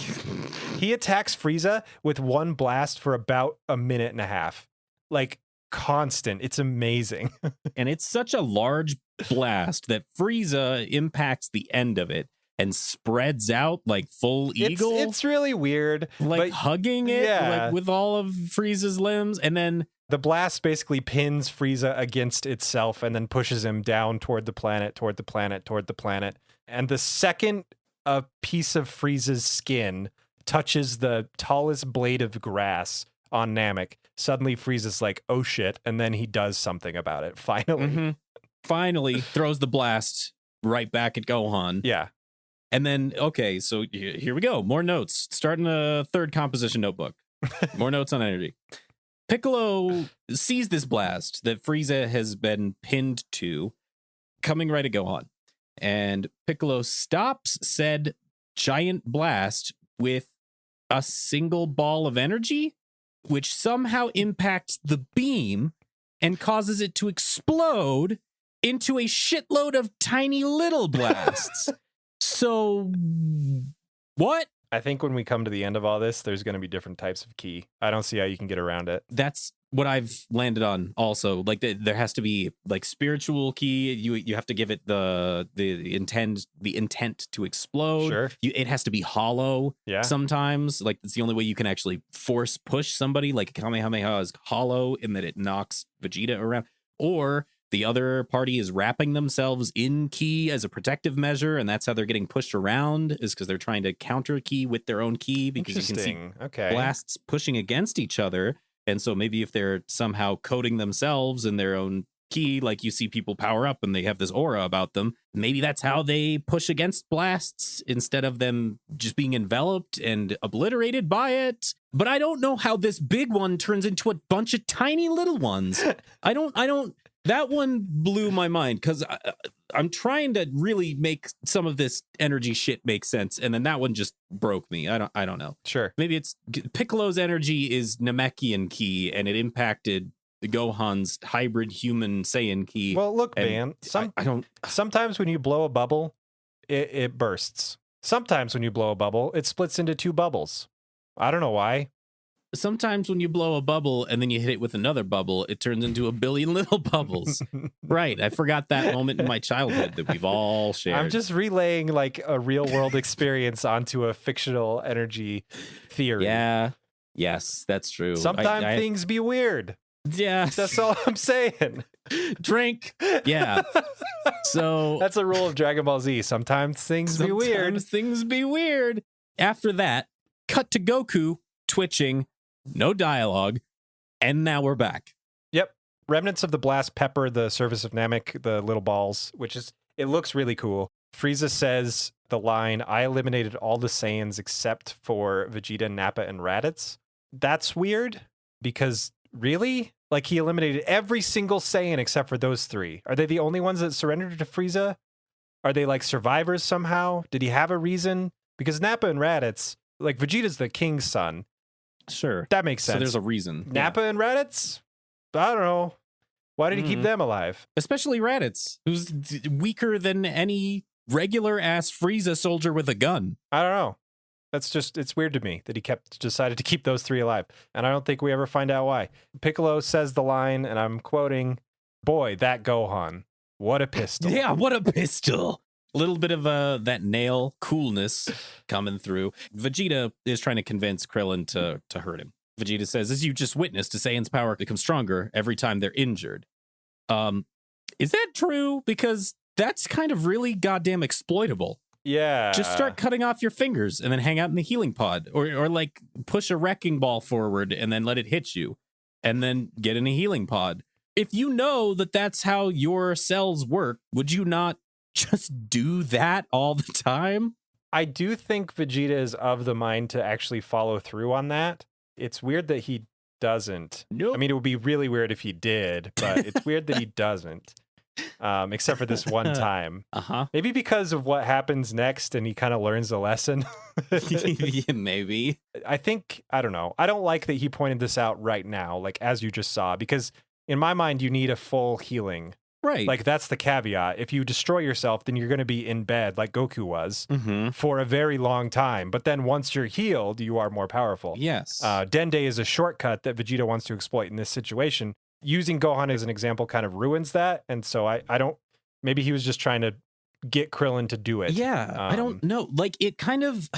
He attacks Frieza with one blast for about a minute and a half. Like, constant. It's amazing. And it's such a large blast that Frieza impacts the end of it and spreads out like full eagle. It's really weird. Like hugging it like with all of Frieza's limbs. And then the blast basically pins Frieza against itself and then pushes him down toward the planet, toward the planet, toward the planet. And the second a piece of Frieza's skin touches the tallest blade of grass on Namek, suddenly Frieza's like, oh shit. And then he does something about it. Finally. Finally throws the blast right back at Gohan. Yeah. And then, okay, so here we go. More notes. Starting a third composition notebook. More notes on energy. Piccolo sees this blast that Frieza has been pinned to coming right at Gohan. And Piccolo stops said giant blast with a single ball of energy, which somehow impacts the beam and causes it to explode into a shitload of tiny little blasts. So, what? I think when we come to the end of all this, there's going to be different types of ki. I don't see how you can get around it. That's what I've landed on also. Like, there has to be, like, spiritual ki. You have to give it the intent to explode. Sure. It has to be hollow sometimes. Like, it's the only way you can actually force push somebody. Like, Kamehameha is hollow in that it knocks Vegeta around. Or the other party is wrapping themselves in ki as a protective measure, and that's how they're getting pushed around, is because they're trying to counter ki with their own ki, because you can see blasts pushing against each other. And so maybe if they're somehow coating themselves in their own ki, like you see people power up and they have this aura about them, maybe that's how they push against blasts instead of them just being enveloped and obliterated by it. But I don't know how this big one turns into a bunch of tiny little ones. I don't. That one blew my mind, because I'm trying to really make some of this energy shit make sense, and then that one just broke me. I don't know. Sure. Maybe it's Piccolo's energy is Namekian ki, and it impacted Gohan's hybrid human Saiyan ki. Well, look, man. Sometimes when you blow a bubble, it bursts. Sometimes when you blow a bubble, it splits into two bubbles. I don't know why. Sometimes when you blow a bubble and then you hit it with another bubble, it turns into a billion little bubbles. Right. I forgot that moment in my childhood that we've all shared. I'm just relaying like a real world experience onto a fictional energy theory. Yeah. Yes, that's true. Sometimes things be weird. Yeah. That's all I'm saying. Drink. Yeah. So that's a rule of Dragon Ball Z. Sometimes things be weird. Sometimes things be weird. After that, cut to Goku twitching. No dialogue, and now we're back. Yep. Remnants of the blast pepper the surface of Namek, the little balls, it looks really cool. Frieza says the line, I eliminated all the Saiyans except for Vegeta, Nappa, and Raditz. That's weird, because really? Like, he eliminated every single Saiyan except for those three. Are they the only ones that surrendered to Frieza? Are they like survivors somehow? Did he have a reason? Because Nappa and Raditz, like, Vegeta's the king's son. Sure. That makes sense. So there's a reason. Nappa and Raditz? I don't know. Why did he keep them alive? Especially Raditz, who's weaker than any regular-ass Frieza soldier with a gun. I don't know. It's weird to me that he decided to keep those three alive. And I don't think we ever find out why. Piccolo says the line, and I'm quoting, boy, that Gohan. What a pistol. Yeah, what a pistol. A little bit of that nail coolness coming through. Vegeta is trying to convince Krillin to hurt him. Vegeta says, as you just witnessed, a Saiyan's power becomes stronger every time they're injured. Is that true? Because that's kind of really goddamn exploitable. Yeah. Just start cutting off your fingers and then hang out in the healing pod. Or like push a wrecking ball forward and then let it hit you. And then get in a healing pod. If you know that that's how your cells work, would you not just do that all the time? I do think Vegeta is of the mind to actually follow through on that. It's weird that he doesn't. Nope. I mean, it would be really weird if he did, but it's weird that he doesn't. except for this one time. Maybe because of what happens next and he kind of learns the lesson. Yeah, maybe. I don't know. I don't like that he pointed this out right now, like as you just saw, because in my mind, you need a full healing. Right. Like that's the caveat. If you destroy yourself, then you're going to be in bed like Goku was for a very long time. But then once you're healed, you are more powerful. Yes. Dende is a shortcut that Vegeta wants to exploit in this situation. Using Gohan as an example kind of ruins that. And so I don't, maybe he was just trying to get Krillin to do it. Yeah. I don't know. Like it kind of,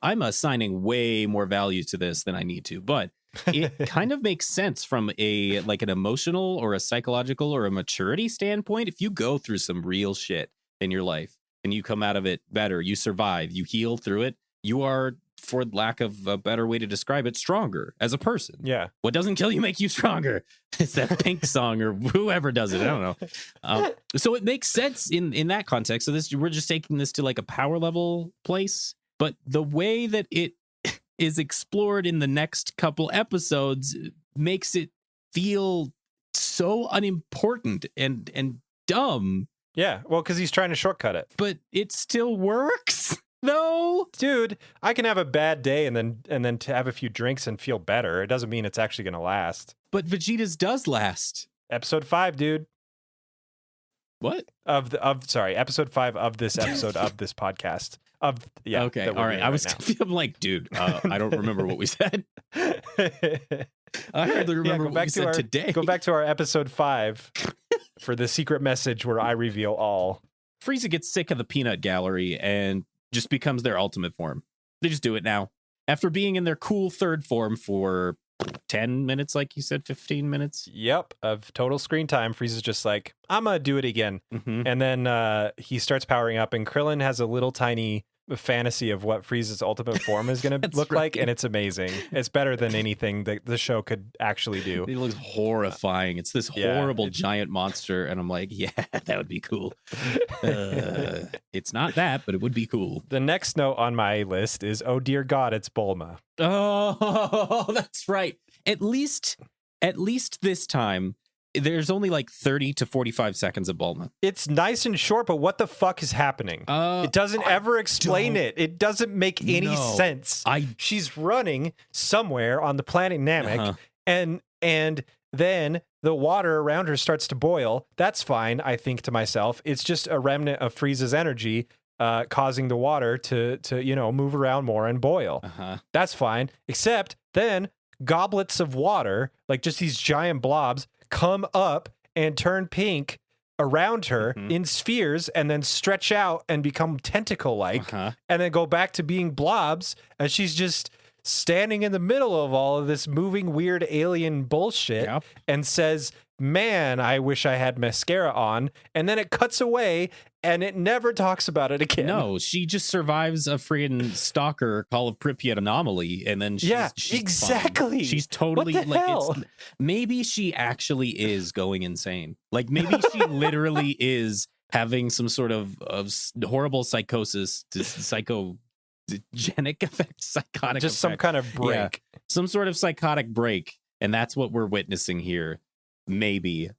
I'm assigning way more value to this than I need to, but it kind of makes sense from a like an emotional or a psychological or a maturity standpoint. If you go through some real shit in your life and you come out of it better, you survive, you heal through it, you are, for lack of a better way to describe it, stronger as a person. Yeah. What doesn't kill you make you stronger. It's that Pink song or whoever does it. I don't know. So it makes sense in that context. So this, we're just taking this to like a power level place, but the way that it is explored in the next couple episodes makes it feel so unimportant and dumb. Yeah, well, because he's trying to shortcut it. But it still works, though. Dude, I can have a bad day and then to have a few drinks and feel better. It doesn't mean it's actually going to last. But Vegeta's does last. Episode 5, dude. What? Episode 5 of this episode of this podcast. Okay, all right. I was confused. I'm like, dude, I don't remember what we said. I hardly remember what we said today. Go back to our episode 5 for the secret message where I reveal all. Frieza gets sick of the peanut gallery and just becomes their ultimate form. They just do it now. After being in their cool third form for 10 minutes, like you said, 15 minutes. Yep, of total screen time. Frieza's just like, I'm going to do it again. And then he starts powering up, and Krillin has a little tiny fantasy of what Frieza's ultimate form is going to look like, and it's amazing. It's better than anything that the show could actually do. It looks horrifying. It's this horrible giant monster, and I'm like, yeah, that would be cool. It's not that, but it would be cool. The next note on my list is, oh dear God, it's Bulma. Oh, that's right. At least this time, there's only like 30 to 45 seconds of Bulma. It's nice and short, but what the fuck is happening? It doesn't ever explain it. It doesn't make any sense. She's running somewhere on the planet Namek, and then the water around her starts to boil. That's fine, I think to myself. It's just a remnant of Frieza's energy causing the water to move around more and boil. That's fine. Except then goblets of water, like just these giant blobs, come up and turn pink around her in spheres and then stretch out and become tentacle-like and then go back to being blobs, and she's just standing in the middle of all of this moving weird alien bullshit and says, man, I wish I had mascara on. And then it cuts away and it never talks about it again. No, she just survives a freaking stalker Call of Pripyat anomaly, and then she's exactly fine. She's totally what the hell? Maybe she actually is going insane. Like maybe she literally is having some sort of horrible psychosis, psychogenic effect, psychotic just effect. Some kind of break. Yeah, some sort of psychotic break, and that's what we're witnessing here. Maybe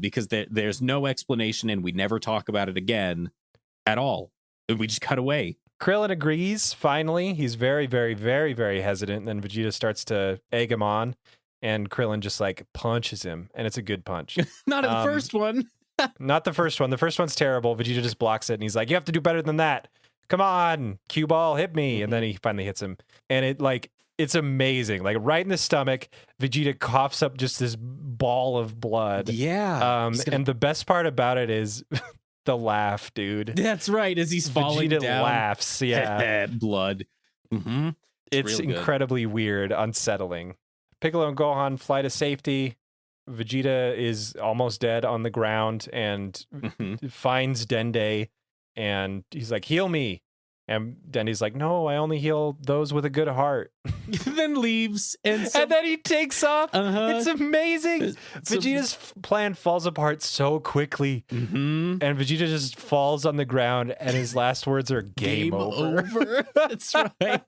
because there's no explanation, and we never talk about it again at all. We just cut away. Krillin agrees. Finally, he's very, very, very, very hesitant. Then Vegeta starts to egg him on, and Krillin just like punches him, and it's a good punch. Not the first one. Not the first one. The first one's terrible. Vegeta just blocks it, and he's like, "You have to do better than that. Come on, cue ball, hit me!" And then he finally hits him, and it's amazing. Like right in the stomach, Vegeta coughs up just this ball of blood. Yeah. And the best part about it is the laugh, dude. That's right. As he's falling Vegeta down. laughs. Yeah. Blood. It's incredibly weird, unsettling. Piccolo and Gohan fly to safety. Vegeta is almost dead on the ground and finds Dende, and he's like, heal me. And Dendy's like, no, I only heal those with a good heart. Then leaves. And then he takes off. It's amazing. Vegeta's plan falls apart so quickly. And Vegeta just falls on the ground, and his last words are game over. That's right.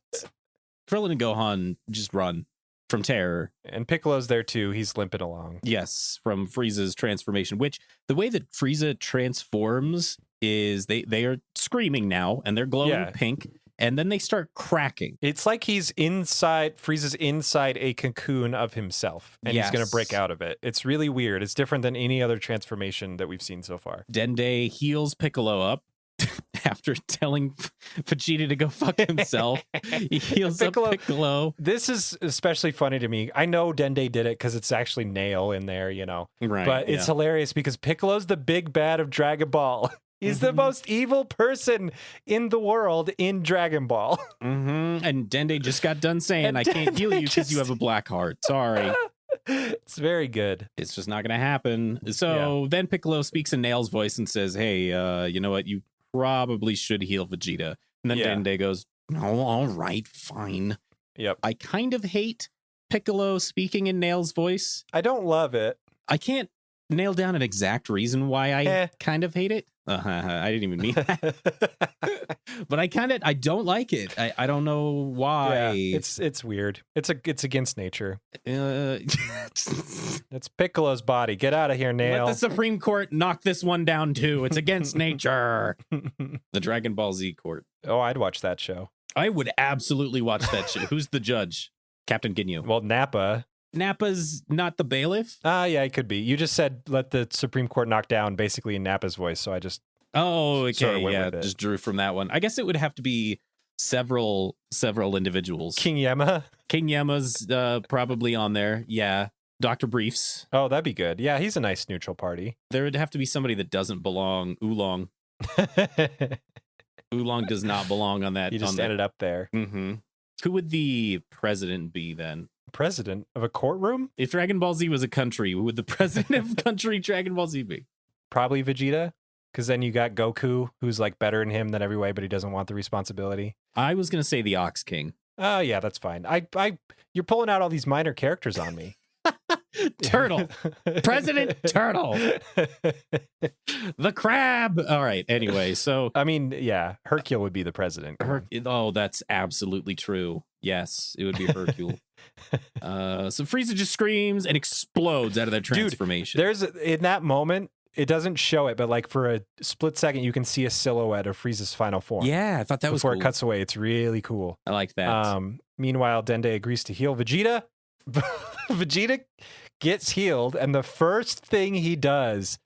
Krillin and Gohan just run. from Terror. And Piccolo's there too. He's limping along. Yes, from Frieza's transformation, which the way that Frieza transforms is they are screaming now and they're glowing pink, and then they start cracking. It's like Frieza's inside a cocoon of himself, and he's going to break out of it. It's really weird. It's different than any other transformation that we've seen so far. Dende heals Piccolo up after telling Vegeta to go fuck himself. He heals up Piccolo. This is especially funny to me. I know Dende did it because it's actually Nail in there, you know. Right. But it's hilarious because Piccolo's the big bad of Dragon Ball. He's the most evil person in the world in Dragon Ball. And Dende just got done saying, I can't heal you because you have a black heart. Sorry. It's very good. It's just not going to happen. So then Piccolo speaks in Nail's voice and says, hey, you know what? You probably should heal Vegeta. And then Dende goes, oh, all right, fine. Yep. I kind of hate Piccolo speaking in Nail's voice. I don't love it. I can't nail down an exact reason why I kind of hate it. I didn't even mean that. But I don't like it. I don't know why. Yeah, it's weird. It's against nature. It's Piccolo's body. Get out of here, Nail. Let the Supreme Court knock this one down too. It's against nature. The Dragon Ball Z court. Oh, I'd watch that show. I would absolutely watch that shit. Who's the judge? Captain Ginyu. Well, Nappa. Nappa's not the bailiff? Yeah, it could be. You just said let the Supreme Court knock down basically in Nappa's voice, so I just sort of just drew from that one. I guess it would have to be several individuals. King Yemma. King Yemma's probably on there. Yeah. Dr. Briefs. Oh, that'd be good. Yeah, he's a nice neutral party. There would have to be somebody that doesn't belong. Oolong. Oolong does not belong on that. He just ended up there. Who would the president be then? President of a courtroom? If Dragon Ball Z was a country, who would the president of country Dragon Ball Z be? Probably Vegeta, because then you got Goku, who's like better than him than every way, but he doesn't want the responsibility. I was gonna say the Ox King. Oh yeah, that's fine. You're pulling out all these minor characters on me. Turtle. President Turtle. The crab. All right. Anyway, so I mean, yeah, Hercule would be the president. Oh, that's absolutely true. Yes, it would be Hercule. So Frieza just screams and explodes out of their transformation. Dude, in that moment, it doesn't show it, but like for a split second, you can see a silhouette of Frieza's final form. Yeah, I thought that was cool. Before it cuts away. It's really cool. I like that. Meanwhile, Dende agrees to heal Vegeta. Vegeta gets healed, and the first thing he does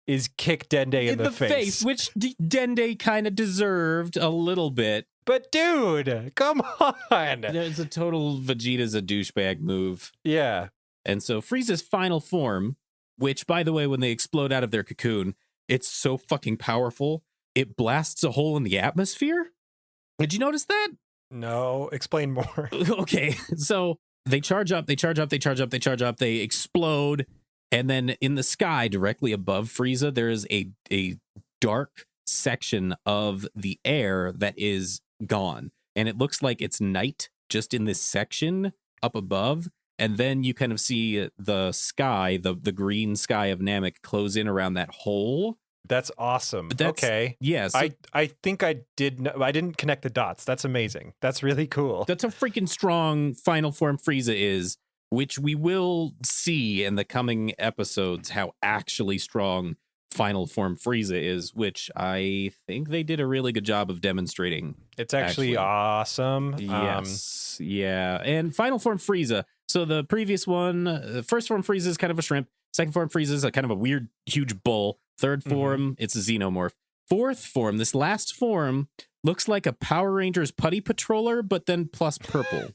is kick Dende in the face. Which Dende kind of deserved a little bit. But dude, come on. There's a total Vegeta's a douchebag move. Yeah. And so Frieza's final form, which, by the way, when they explode out of their cocoon, it's so fucking powerful, it blasts a hole in the atmosphere. Did you notice that? No, explain more. Okay, so they charge up, they explode, and then in the sky, directly above Frieza, there is a dark section of the air that is gone. And it looks like it's night just in this section up above. And then you kind of see the sky, the green sky of Namek close in around that hole. That's awesome. Okay. Yes. I think I didn't connect the dots. That's amazing. That's really cool. That's how freaking strong Final Form Frieza is, which we will see in the coming episodes how actually strong Final Form Frieza is, which I think they did a really good job of demonstrating. It's actually awesome. Yes. Yeah. And Final Form Frieza. So the previous one, first form Frieza is kind of a shrimp. Second form Frieza is a kind of a weird, huge bull. Third form, it's a xenomorph. Fourth form, this last form looks like a Power Rangers putty patroller, but then plus purple.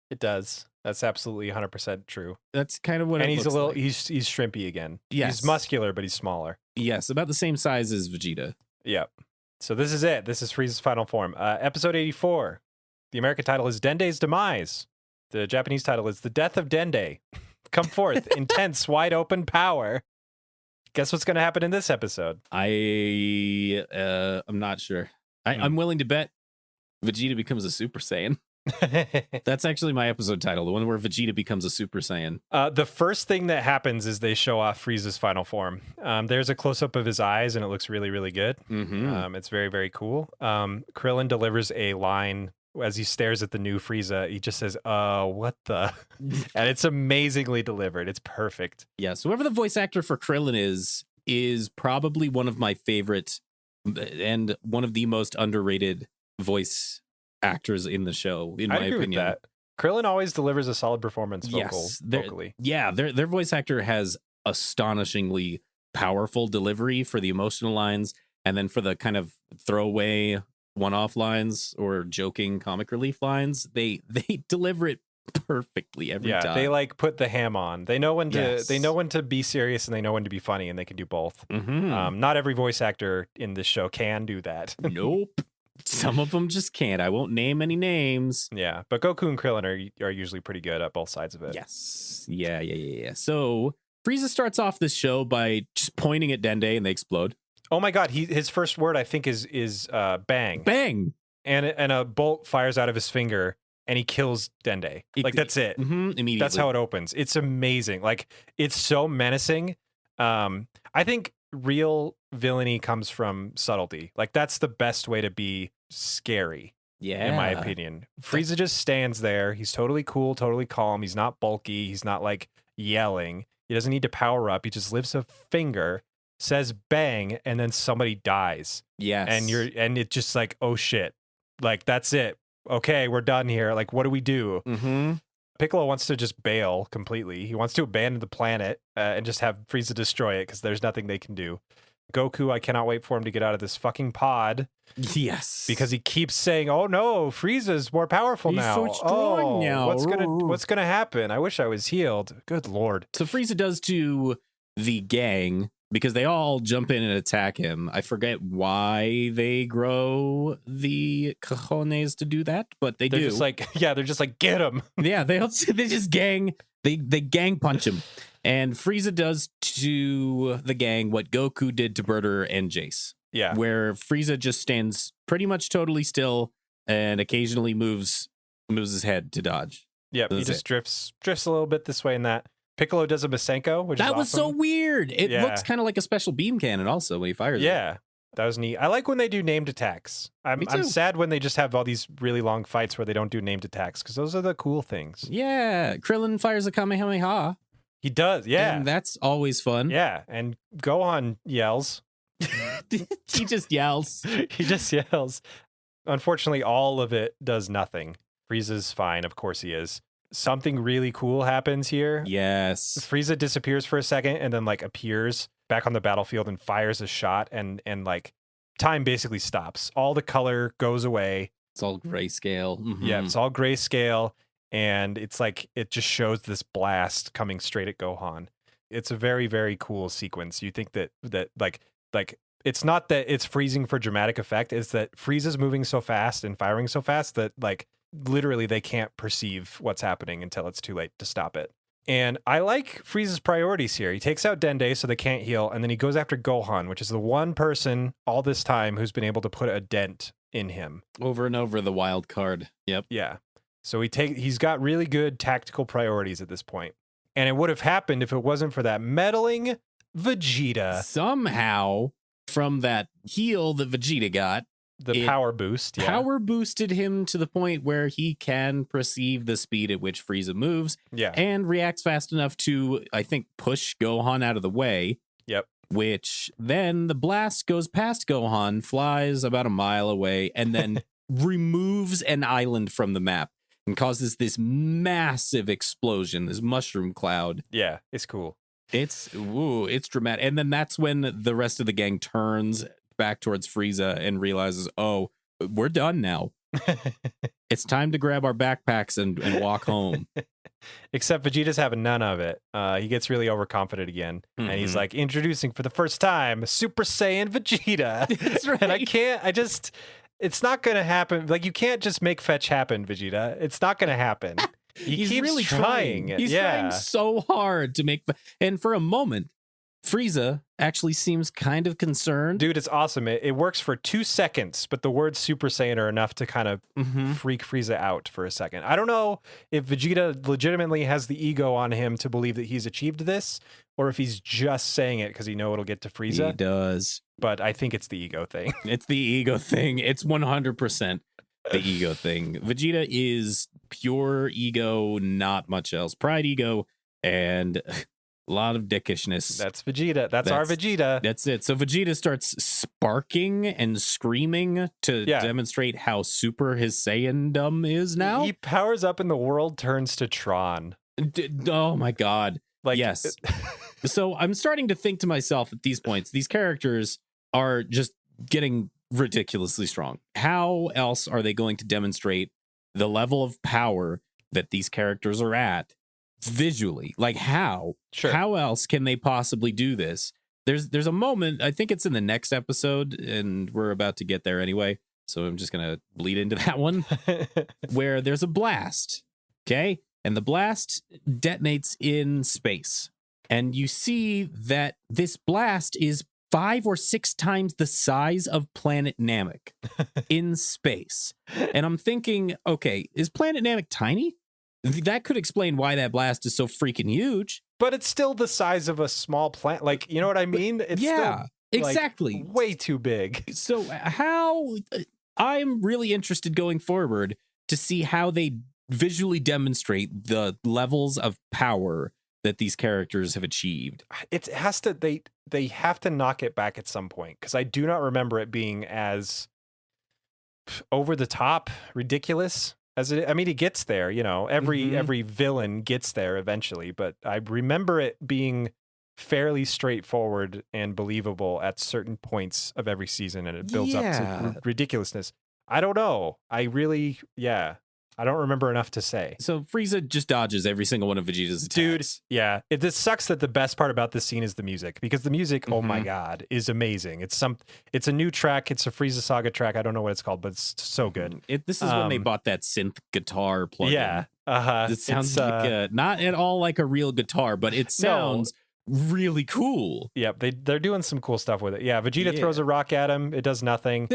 It does. That's absolutely 100% true. That's kind of what and it he's looks a little like. he's shrimpy again. Yes. He's muscular, but he's smaller. Yes, about the same size as Vegeta. Yep. So this is it. This is Frieza's final form. Episode 84. The American title is Dende's Demise. The Japanese title is The Death of Dende. Come forth, intense, wide open power. Guess what's going to happen in this episode? I'm not sure. I'm willing to bet Vegeta becomes a Super Saiyan. That's actually my episode title, the one where Vegeta becomes a Super Saiyan. The first thing that happens is they show off Frieza's final form. There's a close-up of his eyes, and it looks really, really good. It's very, very cool. Krillin delivers a line as he stares at the new Frieza, he just says, what the? And it's amazingly delivered. It's perfect. Yeah, so whoever the voice actor for Krillin is probably one of my favorite and one of the most underrated voice actors in the show, in my I agree opinion. with that. Krillin always delivers a solid performance vocally. Yeah, their voice actor has astonishingly powerful delivery for the emotional lines, and then for the kind of throwaway one-off lines or joking comic relief lines, they deliver it perfectly every time. They like put the ham on. They know when to be serious, and they know when to be funny, and they can do both. Not every voice actor in this show can do that. Nope. Some of them just can't. I won't name any names. Yeah, but Goku and Krillin are usually pretty good at both sides of it. Yes. Yeah. So Frieza starts off this show by just pointing at Dende, and they explode. Oh my god, his first word I think is bang. Bang. And a bolt fires out of his finger and he kills Dende. Like that's it. Immediately. That's how it opens. It's amazing. Like it's so menacing. I think real villainy comes from subtlety. Like that's the best way to be scary. Yeah. In my opinion. Frieza just stands there. He's totally cool, totally calm. He's not bulky. He's not like yelling. He doesn't need to power up. He just lifts a finger, says bang, and then somebody dies. Yes. And it's just like, oh shit. Like that's it. Okay, we're done here. Like, what do we do? Piccolo wants to just bail completely. He wants to abandon the planet and just have Frieza destroy it because there's nothing they can do. Goku, I cannot wait for him to get out of this fucking pod. Yes. Because he keeps saying, oh no, Frieza's more powerful now. So strong now. What's gonna happen? I wish I was healed. Good lord. So Frieza does to the gang, because they all jump in and attack him. I forget why they grow the cojones to do that, but they're do. They're just like, get him. Yeah, they just gang punch him. And Frieza does to the gang what Goku did to Berter and Jace. Yeah. Where Frieza just stands pretty much totally still and occasionally moves his head to dodge. Yep, he just drifts a little bit this way and that. Piccolo does a Masenko, which that is was awesome. so weird. It looks kind of like a special beam cannon also when he fires it. Yeah, that was neat. I like when they do named attacks. I'm sad when they just have all these really long fights where they don't do named attacks, because those are the cool things. Yeah, Krillin fires a Kamehameha. He does, yeah. And that's always fun. Yeah, and Gohan yells. He just yells. He just yells. Unfortunately, all of it does nothing. Frieza's fine, of course he is. Something really cool happens here. Yes. Frieza disappears for a second and then like appears back on the battlefield and fires a shot and like time basically stops. All the color goes away. It's all grayscale. Yeah, it's all grayscale, and it's like it just shows this blast coming straight at Gohan. It's a very, very cool sequence. You think that like it's not that it's freezing for dramatic effect, it's that Frieza's moving so fast and firing so fast that like literally they can't perceive what's happening until it's too late to stop it. And I like Frieza's priorities here. He takes out Dende so they can't heal, and then he goes after Gohan, which is the one person all this time who's been able to put a dent in him. Over and over, the wild card. Yep. Yeah. So he's got really good tactical priorities at this point. And it would have happened if it wasn't for that meddling Vegeta. Somehow, from that heal that Vegeta got, the power boost. Yeah. Power boosted him to the point where he can perceive the speed at which Frieza moves. Yeah. And reacts fast enough to, I think, push Gohan out of the way. Yep. Which then the blast goes past Gohan, flies about a mile away, and then removes an island from the map and causes this massive explosion, this mushroom cloud. Yeah, it's cool. It's dramatic. And then that's when the rest of the gang turns back towards Frieza and realizes, oh, we're done now. It's time to grab our backpacks and walk home. Except Vegeta's having none of it. He gets really overconfident again. And he's like, introducing for the first time, Super Saiyan Vegeta. That's right. And it's not going to happen. Like, you can't just make fetch happen, Vegeta. It's not going to happen. He keeps really trying. He's trying so hard to make, and for a moment, Frieza actually seems kind of concerned. Dude, it's awesome. It works for 2 seconds, but the words Super Saiyan are enough to kind of freak Frieza out for a second. I don't know if Vegeta legitimately has the ego on him to believe that he's achieved this, or if he's just saying it because he knows it'll get to Frieza. He does. But I think it's the ego thing. It's the ego thing. It's 100%. the ego thing. Vegeta is pure ego, not much else. Pride, ego, and a lot of dickishness. That's Vegeta. That's our Vegeta. That's it. So Vegeta starts sparking and screaming to demonstrate how super his Saiyandom is now. He powers up and the world turns to Tron. Oh my God. Like, yes. So I'm starting to think to myself at these points, these characters are just getting ridiculously strong. How else are they going to demonstrate the level of power that these characters are at visually? Like how? Sure. How else can they possibly do this? There's a moment, I think it's in the next episode, and we're about to get there anyway, so I'm just gonna bleed into that one, where there's a blast. Okay? And the blast detonates in space. And you see that this blast is 5 or 6 times the size of planet Namek in space. And I'm thinking, okay, is planet Namek tiny? That could explain why that blast is so freaking huge. But it's still the size of a small plant. Like, you know what I mean? It's yeah, still, exactly. Like, way too big. So how I'm really interested going forward to see how they visually demonstrate the levels of power that these characters have achieved. It has to, they have to knock it back at some point, because I do not remember it being as over the top ridiculous as it. I mean, it gets there, you know, every villain gets there eventually, but I remember it being fairly straightforward and believable at certain points of every season, and it builds up to ridiculousness. I don't know. I don't remember enough to say. So Frieza just dodges every single one of Vegeta's attacks. Dude, yeah. This sucks that the best part about this scene is the music, because the music, oh my God, is amazing. It's a new track. It's a Frieza Saga track. I don't know what it's called, but it's so good. This is when they bought that synth guitar plugin. Yeah. It sounds like not at all like a real guitar, but it sounds really cool. Yep, they're doing some cool stuff with it. Yeah, Vegeta throws a rock at him. It does nothing.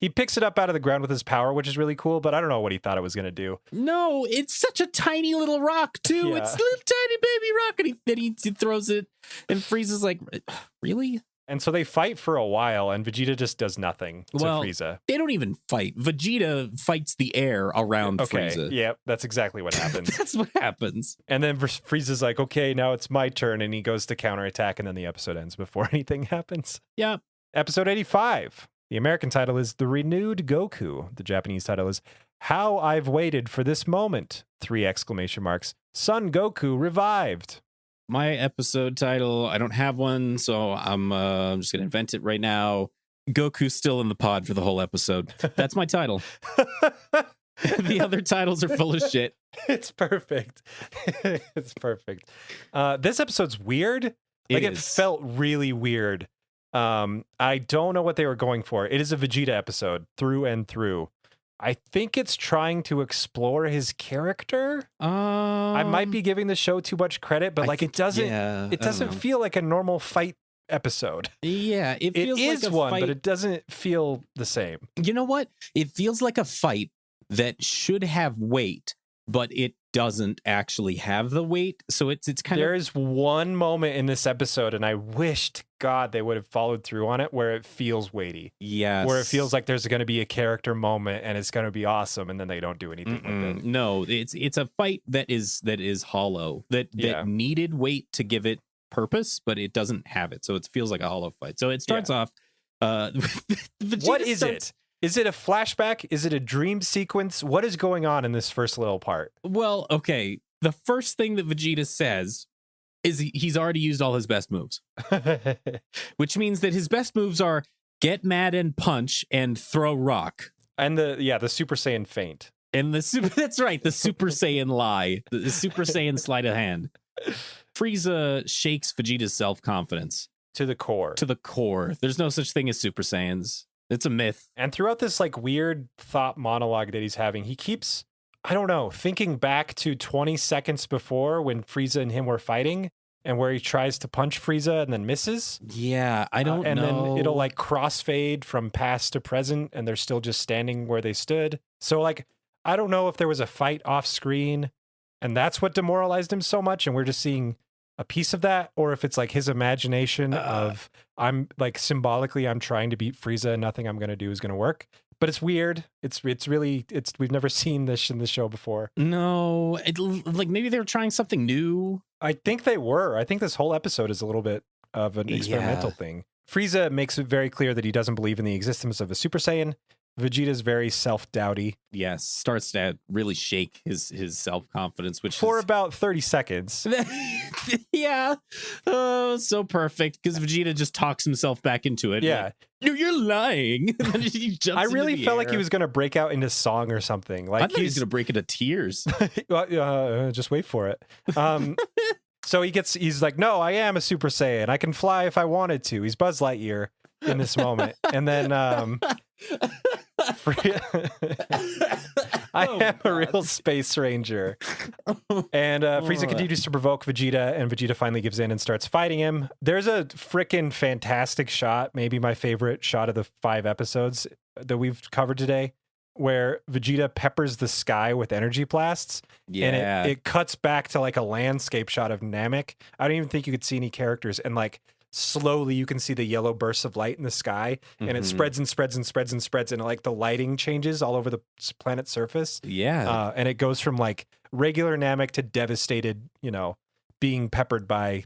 He picks it up out of the ground with his power, which is really cool, but I don't know what he thought it was going to do. No, it's such a tiny little rock, too. It's a little tiny baby rock, and then he throws it, and Frieza's like, really? And so they fight for a while, and Vegeta just does nothing to Frieza. They don't even fight. Vegeta fights the air around Frieza. Yeah, that's exactly what happens. That's what happens. And then Frieza's like, okay, now it's my turn, and he goes to counterattack, and then the episode ends before anything happens. Yeah. Episode 85. The American title is The Renewed Goku. The Japanese title is How I've Waited for This Moment! 3 exclamation marks. Son Goku revived. My episode title, I don't have one, so I'm just going to invent it right now. Goku's still in the pod for the whole episode. That's my title. The other titles are full of shit. It's perfect. It's perfect. This episode's weird. It felt really weird. I don't know what they were going for. It is a Vegeta episode through and through. I think it's trying to explore his character. I might be giving the show too much credit, but it doesn't feel like a normal fight episode. Yeah, it feels is like a one, fight. but it doesn't feel the same. You know what? It feels like a fight that should have weight, but it doesn't actually have the weight. So it's kind of. There is one moment in this episode, and I wished God they would have followed through on it, where it feels weighty. Yes. Where it feels like there's going to be a character moment and it's going to be awesome, and then they don't do anything with it. No, it's a fight that is hollow, that needed weight to give it purpose, but it doesn't have it. So it feels like a hollow fight. So it starts off. What is it? Is it a flashback? Is it a dream sequence? What is going on in this first little part? Well, okay. The first thing that Vegeta says is he's already used all his best moves, which means that his best moves are get mad and punch and throw rock. And the Super Saiyan feint. And that's right, the Super Saiyan lie, the Super Saiyan sleight of hand. Frieza shakes Vegeta's self-confidence. To the core. To the core. There's no such thing as Super Saiyans. It's a myth. And throughout this weird thought monologue that he's having, he keeps, I don't know, thinking back to 20 seconds before when Frieza and him were fighting, and where he tries to punch Frieza and then misses. Yeah, I don't know. And then it'll crossfade from past to present, and they're still just standing where they stood. So I don't know if there was a fight off screen, and that's what demoralized him so much, and we're just seeing a piece of that, or if it's his imagination of I'm symbolically I'm trying to beat Frieza and nothing I'm going to do is going to work. but it's weird. It's really we've never seen this in the show before. No, like maybe they were trying something new. I think they were. I think this whole episode is a little bit of an experimental thing. Frieza makes it very clear that he doesn't believe in the existence of a Super Saiyan. Vegeta's very self-doubty. Yes, starts to really shake his self-confidence, which for is... about 30 seconds. Yeah. Oh, so perfect, because Vegeta just talks himself back into it. Yeah. Like, no, you're lying. He jumps I really into the felt air. like he was going to break out into song or something. Like I thought he was going to break into tears. Just wait for it. So he's like, no, I am a Super Saiyan. I can fly if I wanted to. He's Buzz Lightyear in this moment. And then I am a real space ranger. And Frieza continues to provoke Vegeta, and Vegeta finally gives in and starts fighting him. There's a freaking fantastic shot, maybe my favorite shot of the 5 episodes that we've covered today, where Vegeta peppers the sky with energy blasts. Yeah. And it cuts back to like a landscape shot of Namek. I don't even think you could see any characters. And like slowly you can see the yellow bursts of light in the sky, and it spreads and spreads and spreads and spreads, and like the lighting changes all over the planet's surface. Yeah. And it goes from like regular Namek to devastated, being peppered by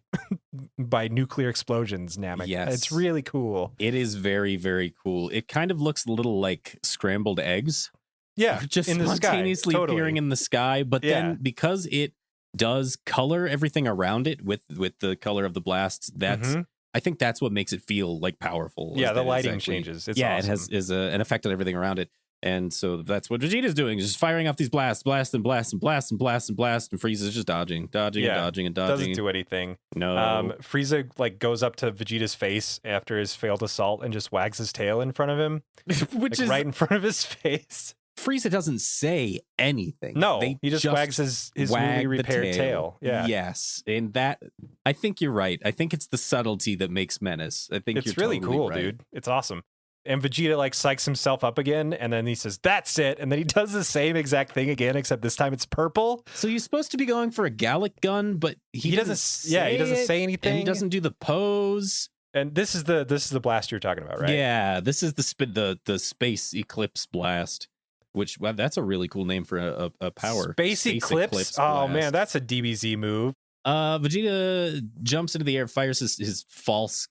by nuclear explosions Namek. Yes. It's really cool. It is very, very cool. It kind of looks a little like scrambled eggs. Yeah. Just in the sky. spontaneously Totally. appearing in the sky. But then because it does color everything around it with the color of the blasts, that's I think that's what makes it feel like powerful. Yeah, the lighting changes. It's awesome. awesome. It has an effect on everything around it. And so that's what Vegeta's doing, just firing off these blasts, blast and blast and blast and blast and blast, and Frieza's just dodging and dodging and dodging. Doesn't do anything. No. Frieza like goes up to Vegeta's face after his failed assault and just wags his tail in front of him, which like is right in front of his face. Frieza doesn't say anything. No, he just wags his newly repaired tail. Yeah. Yes. And that, I think you're right. I think it's the subtlety that makes Menace. I think it's you're really totally cool, right. dude. It's awesome. And Vegeta like psychs himself up again, and then he says, "That's it." And then he does the same exact thing again, except this time it's purple. So you're supposed to be going for a Gallic gun, but he doesn't say he doesn't say anything. And he doesn't do the pose. And this is the blast you're talking about, right? Yeah, this is the space eclipse blast. Which, well, that's a really cool name for a power. Space Eclipse? Oh, man, that's a DBZ move. Vegeta jumps into the air, fires his false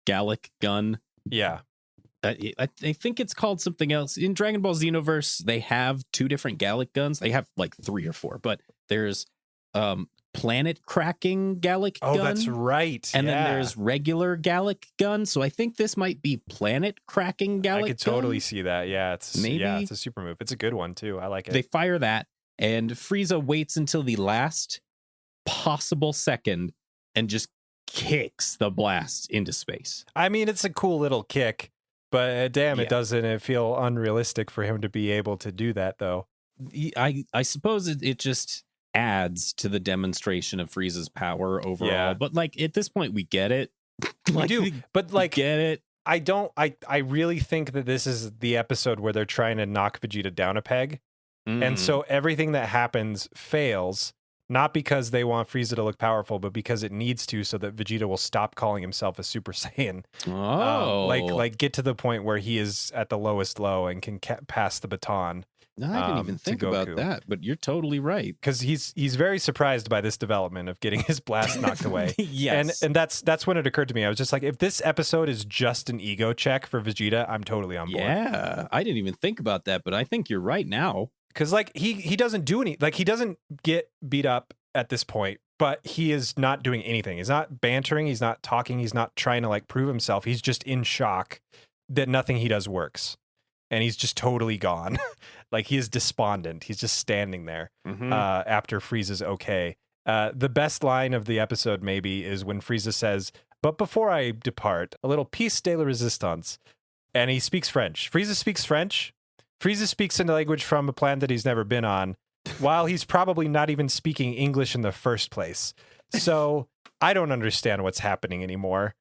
Gallic gun. Yeah. I think it's called something else. In Dragon Ball Xenoverse, they have 2 different Gallic guns. They have like 3 or 4, but there's planet cracking Gallic gun. Oh, that's right. And then there's regular Gallic gun. So I think this might be planet cracking Gallic gun. I could totally see that. Yeah, it's a super move. It's a good one too. I like it. They fire that, and Frieza waits until the last possible second and just kicks the blast into space. I mean, it's a cool little kick, but damn, it doesn't feel unrealistic for him to be able to do that though. I suppose it just adds to the demonstration of Frieza's power overall. Yeah. But like at this point we get it. Like, we do, but like get it. I really think that this is the episode where they're trying to knock Vegeta down a peg. And so everything that happens fails, not because they want Frieza to look powerful, but because it needs to, so that Vegeta will stop calling himself a Super Saiyan. Like get to the point where he is at the lowest low and can pass the baton. No, I didn't even think about that, but you're totally right. Because he's very surprised by this development of getting his blast knocked away. Yes. And that's when it occurred to me. I was just like, if this episode is just an ego check for Vegeta, I'm totally on board. Yeah, I didn't even think about that, but I think you're right now. Because like he doesn't do any, like he doesn't get beat up at this point, but he is not doing anything. He's not bantering. He's not talking. He's not trying to like prove himself. He's just in shock that nothing he does works. And he's just totally gone. Like he is despondent. He's just standing there after Frieza's okay. The best line of the episode maybe is when Frieza says, "But before I depart, a little piece de la resistance." And he speaks French. Frieza speaks French. Frieza speaks in a language from a planet that he's never been on, while he's probably not even speaking English in the first place. So I don't understand what's happening anymore.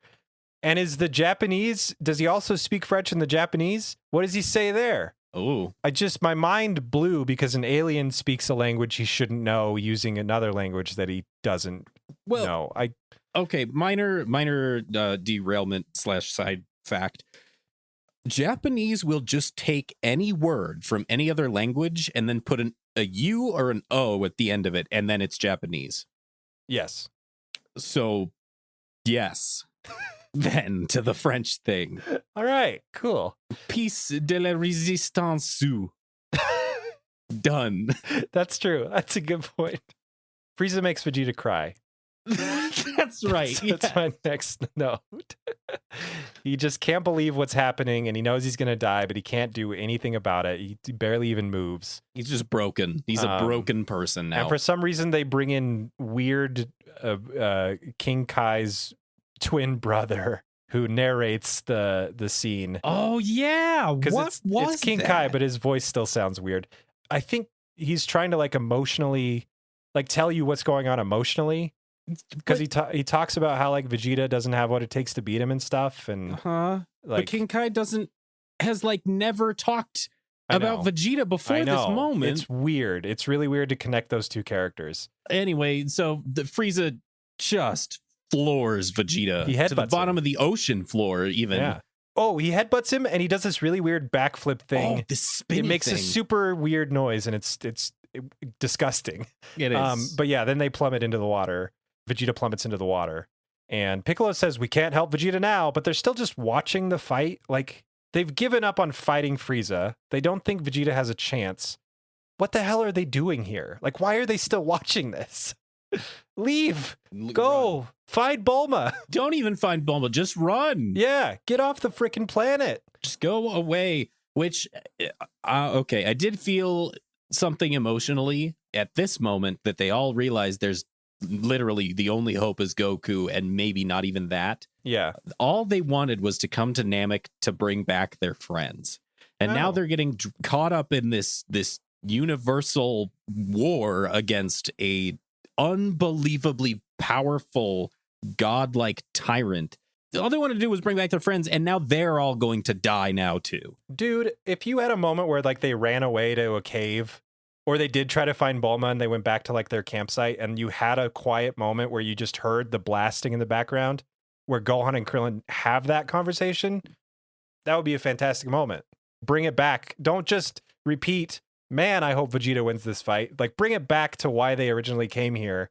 And is the Japanese, does he also speak French in the Japanese? What does he say there? Oh, My mind blew because an alien speaks a language he shouldn't know using another language that he doesn't know. Okay, minor derailment / side fact. Japanese will just take any word from any other language and then put a U or an O at the end of it, and then it's Japanese. Yes. So, yes. Then to the French thing. All right, cool. Piece de la résistance. Done. That's true. That's a good point. Frieza makes Vegeta cry. That's right. That's my next note. He just can't believe what's happening, and he knows he's going to die, but he can't do anything about it. He barely even moves. He's just broken. He's a broken person now. And for some reason, they bring in weird King Kai's twin brother who narrates the scene. Oh, yeah. Because it's King Kai, but his voice still sounds weird. I think he's trying to like tell you what's going on emotionally. Because he talks about how like Vegeta doesn't have what it takes to beat him and stuff, and but King Kai has never talked about Vegeta before this moment. It's weird. It's really weird to connect those two characters. Anyway, so the Frieza just floors Vegeta to the bottom of the ocean floor, even. Yeah. Oh, he headbutts him, and he does this really weird backflip thing. Oh, this spinning It makes thing. a super weird noise, and it's disgusting. It is. But yeah, then they plummet into the water. Vegeta plummets into the water, and Piccolo says, "We can't help Vegeta now," but they're still just watching the fight. Like, they've given up on fighting Frieza. They don't think Vegeta has a chance. What the hell are they doing here? Like, why are they still watching this? Leave. Go. Run. Find Bulma. Don't even find Bulma. Just run. Yeah, get off the freaking planet. Just go away. Which, okay, I did feel something emotionally at this moment that they all realize there's literally the only hope is Goku, and maybe not even that. Yeah. All they wanted was to come to Namek to bring back their friends. And now they're getting caught up in this universal war against a unbelievably powerful godlike tyrant. All they wanted to do was bring back their friends, and now they're all going to die now too. Dude, if you had a moment where like they ran away to a cave, or they did try to find Bulma and they went back to like their campsite, and you had a quiet moment where you just heard the blasting in the background, where Gohan and Krillin have that conversation, that would be a fantastic moment. Bring it back. Don't just repeat, man, I hope Vegeta wins this fight. Like, bring it back to why they originally came here,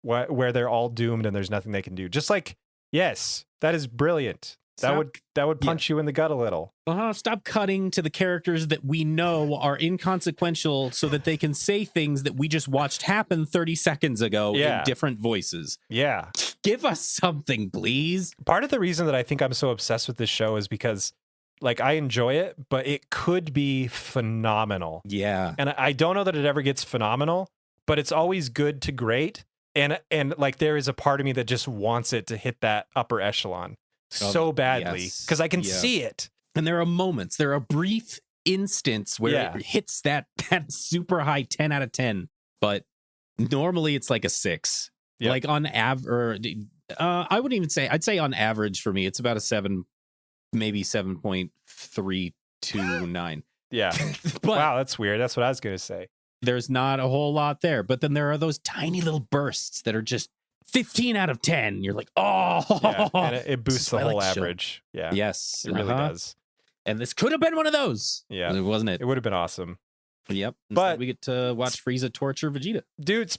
where they're all doomed and there's nothing they can do. Just like, yes, that is brilliant. That would punch you in the gut a little. Stop cutting to the characters that we know are inconsequential so that they can say things that we just watched happen 30 seconds ago in different voices. Yeah. Give us something, please. Part of the reason that I think I'm so obsessed with this show is because like I enjoy it, but it could be phenomenal. Yeah. And I don't know that it ever gets phenomenal, but it's always good to great. And like there is a part of me that just wants it to hit that upper echelon so badly because I can see it. And there are moments, there are brief instants where it hits that super high 10 out of 10, but normally it's like a 6. Yep. Like on average, I wouldn't even say, I'd say on average for me, it's about a 7, maybe 7.329. Yeah. Wow, that's weird. That's what I was going to say. There's not a whole lot there, but then there are those tiny little bursts that are just 15 out of 10. You're like, oh, yeah, and it boosts the whole average. Yeah. Yes. It really does. And this could have been one of those. Yeah. Wasn't it? It would have been awesome. Yep. But instead we get to watch Frieza torture Vegeta. Dude,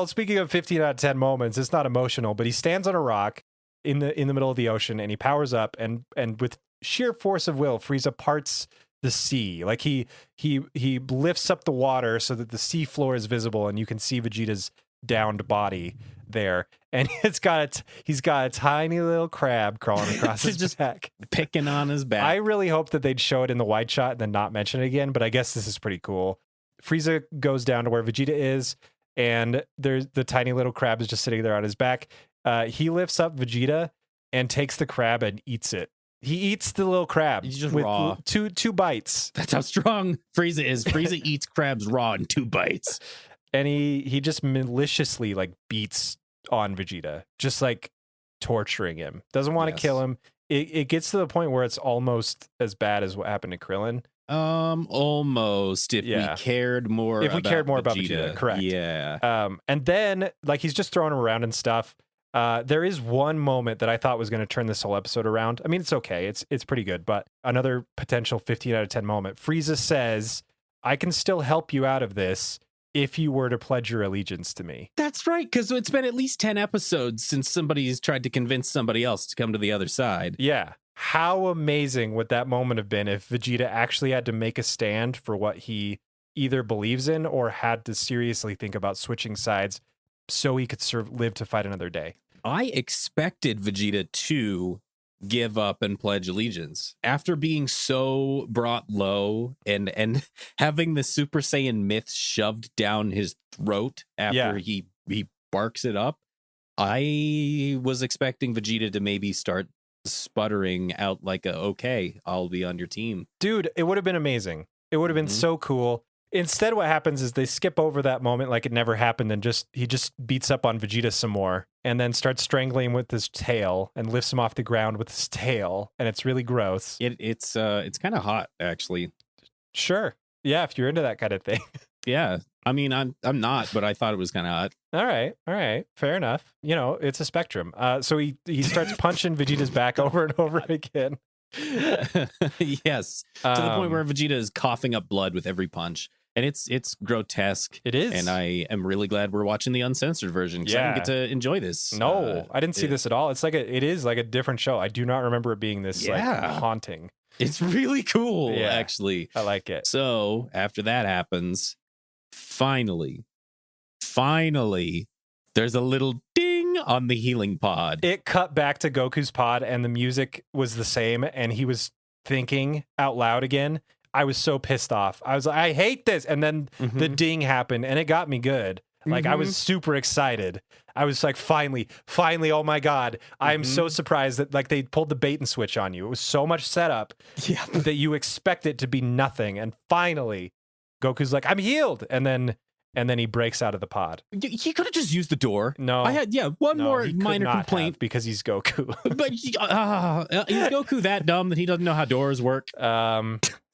speaking of 15 out of 10 moments, it's not emotional, but he stands on a rock in the middle of the ocean and he powers up and with sheer force of will, Frieza parts the sea. Like he lifts up the water so that the sea floor is visible and you can see Vegeta's downed body there. And he's got a tiny little crab crawling across his back, picking on his back. I really hope that they'd show it in the wide shot and then not mention it again, but I guess this is pretty cool. Frieza goes down to where Vegeta is, and there's the tiny little crab is just sitting there on his back. He lifts up Vegeta and takes the crab and eats it. He eats the little crab. He's just with raw. Two bites. That's how strong Frieza is. Frieza eats crabs raw in 2 bites. And he just maliciously like beats on Vegeta, just like torturing him. Doesn't want to kill him. It gets to the point where it's almost as bad as what happened to Krillin. Almost. If we cared more about Vegeta. Correct. Yeah. And then like he's just throwing him around and stuff. There is one moment that I thought was going to turn this whole episode around. I mean, it's okay. It's pretty good, but another potential 15 out of 10 moment. Frieza says, I can still help you out of this if you were to pledge your allegiance to me. That's right, because it's been at least 10 episodes since somebody's tried to convince somebody else to come to the other side. Yeah. How amazing would that moment have been if Vegeta actually had to make a stand for what he either believes in or had to seriously think about switching sides so he could live to fight another day? I expected Vegeta to give up and pledge allegiance after being so brought low and having the Super Saiyan myth shoved down his throat after he barks it up. I was expecting Vegeta to maybe start sputtering out like okay, I'll be on your team. Dude, it would have been amazing. It would have been so cool. Instead, what happens is they skip over that moment like it never happened, and he just beats up on Vegeta some more and then starts strangling with his tail and lifts him off the ground with his tail, and it's really gross. It's kind of hot, actually. Sure. Yeah, if you're into that kind of thing. Yeah. I mean, I'm not, but I thought it was kind of hot. All right. Fair enough. You know, it's a spectrum. So he starts punching Vegeta's back over and over again. Yes. To the point where Vegeta is coughing up blood with every punch. And it's grotesque. It is. And I am really glad we're watching the uncensored version because I didn't get to enjoy this. No, I didn't see this at all. It is like a different show. I do not remember it being this like haunting. It's really cool, actually. I like it. So after that happens, finally, there's a little ding on the healing pod. It cut back to Goku's pod and the music was the same and he was thinking out loud again. I was so pissed off. I was like, I hate this. And then the ding happened and it got me good. Like I was super excited. I was like, finally, oh my God. I'm so surprised that like they pulled the bait and switch on you. It was so much setup that you expect it to be nothing. And finally, Goku's like, I'm healed. And then he breaks out of the pod. He could have just used the door. No. I had, one more minor complaint. Because he's Goku. But is Goku that dumb that he doesn't know how doors work?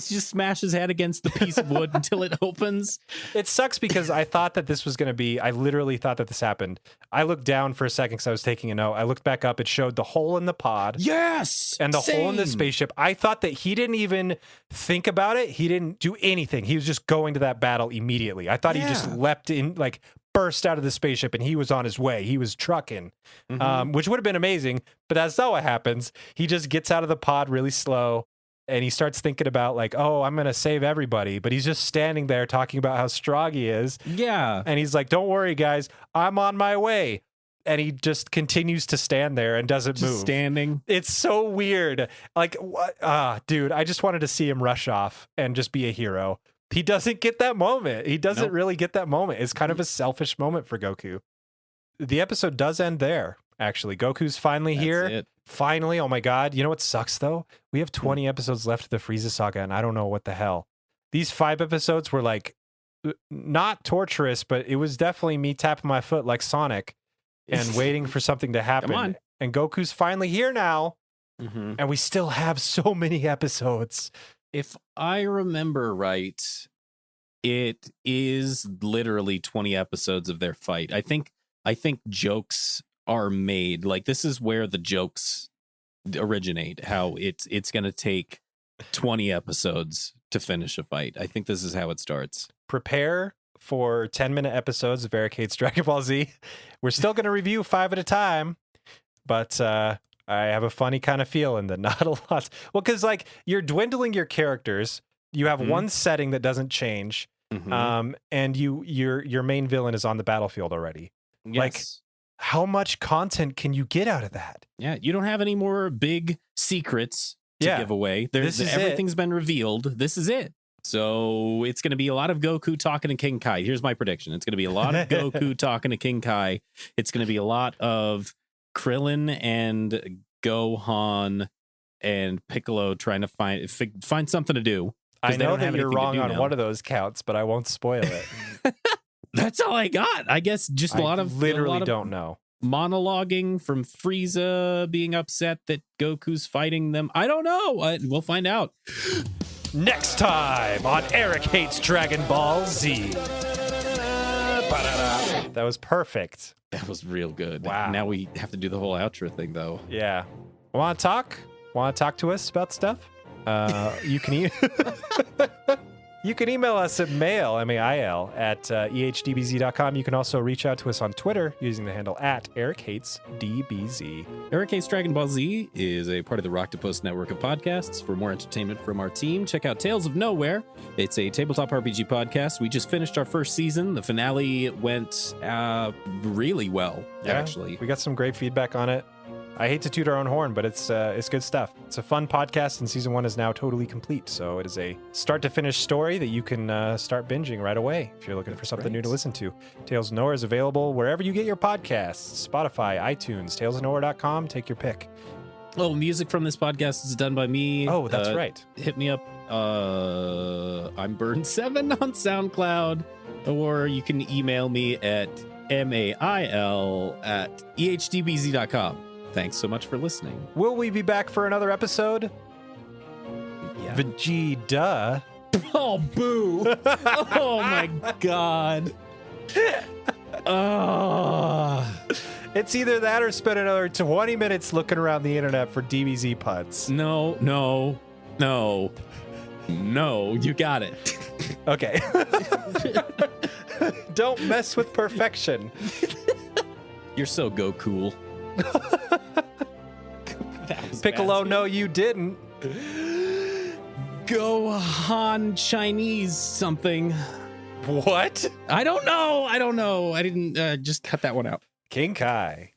He just smash his head against the piece of wood until it opens. It sucks because I thought that this was going to be, I literally thought that this happened. I looked down for a second because I was taking a note. I looked back up. It showed the hole in the pod. Yes! And the hole in the spaceship. I thought that he didn't even think about it. He didn't do anything. He was just going to that battle immediately. I thought he just leapt in, like burst out of the spaceship and he was on his way. He was trucking, which would have been amazing. But that's not what happens. He just gets out of the pod really slow. And he starts thinking about like, oh, I'm going to save everybody. But he's just standing there talking about how strong he is. Yeah. And he's like, don't worry, guys. I'm on my way. And he just continues to stand there and doesn't move. Standing. It's so weird. Like, what? Dude, I just wanted to see him rush off and just be a hero. He doesn't get that moment. He doesn't really get that moment. It's kind of a selfish moment for Goku. The episode does end there. Actually, Goku's finally here. It. Finally, oh my God. You know what sucks though? We have 20 episodes left of the Frieza saga, and I don't know what the hell. These 5 episodes were like not torturous, but it was definitely me tapping my foot like Sonic and waiting for something to happen. Come on. And Goku's finally here now, and we still have so many episodes. If I remember right, it is literally 20 episodes of their fight. I think jokes are made, like this is where the jokes originate, how it's going to take 20 episodes to finish a fight. I think this is how it starts. Prepare for 10-minute episodes of Barricade's Dragon Ball Z. We're still going to review 5 at a time, but I have a funny kind of feeling that not a lot. Well, because like you're dwindling your characters. You have one setting that doesn't change, and your main villain is on the battlefield already. Yes. Like, how much content can you get out of that? Yeah, you don't have any more big secrets to give away. Everything's been revealed. This is it. So it's going to be a lot of Goku talking to King Kai. Here's my prediction. It's going to be a lot of Goku talking to King Kai. It's going to be a lot of Krillin and Gohan and Piccolo trying to find something to do. I know that you're wrong on one of those counts, but I won't spoil it. That's all I got. I guess just a lot of don't know. Monologuing from Frieza being upset that Goku's fighting them. I don't know. We'll find out. Next time on Eric Hates Dragon Ball Z. That was perfect. That was real good. Wow. Now we have to do the whole outro thing, though. Yeah. Want to talk? Want to talk to us about stuff? You can you can email us at mail, M-A-I-L, at ehdbz.com. You can also reach out to us on Twitter using the handle at EricHatesDBZ. Eric Hates Dragon Ball Z is a part of the Rocktopus network of podcasts. For more entertainment from our team, check out Tales of Nowhere. It's a tabletop RPG podcast. We just finished our first season. The finale went really well, actually. We got some great feedback on it. I hate to toot our own horn, but it's good stuff. It's a fun podcast, and season 1 is now totally complete. So it is a start-to-finish story that you can start binging right away if you're looking for something new to listen to. Tales of Nowhere is available wherever you get your podcasts. Spotify, iTunes, talesofnowhere.com. Take your pick. Oh, music from this podcast is done by me. Oh, that's right. Hit me up. I'm Burn7 on SoundCloud, or you can email me at mail@ehdbz.com. Thanks so much for listening. Will we be back for another episode? Yeah. Vegeta. Oh, boo. Oh, my God. It's either that or spend another 20 minutes looking around the internet for DBZ puns. No, you got it. Okay. Don't mess with perfection. You're so go cool. Piccolo, no, you didn't. Gohan Chinese something. What? I don't know. I didn't just cut that one out. King Kai.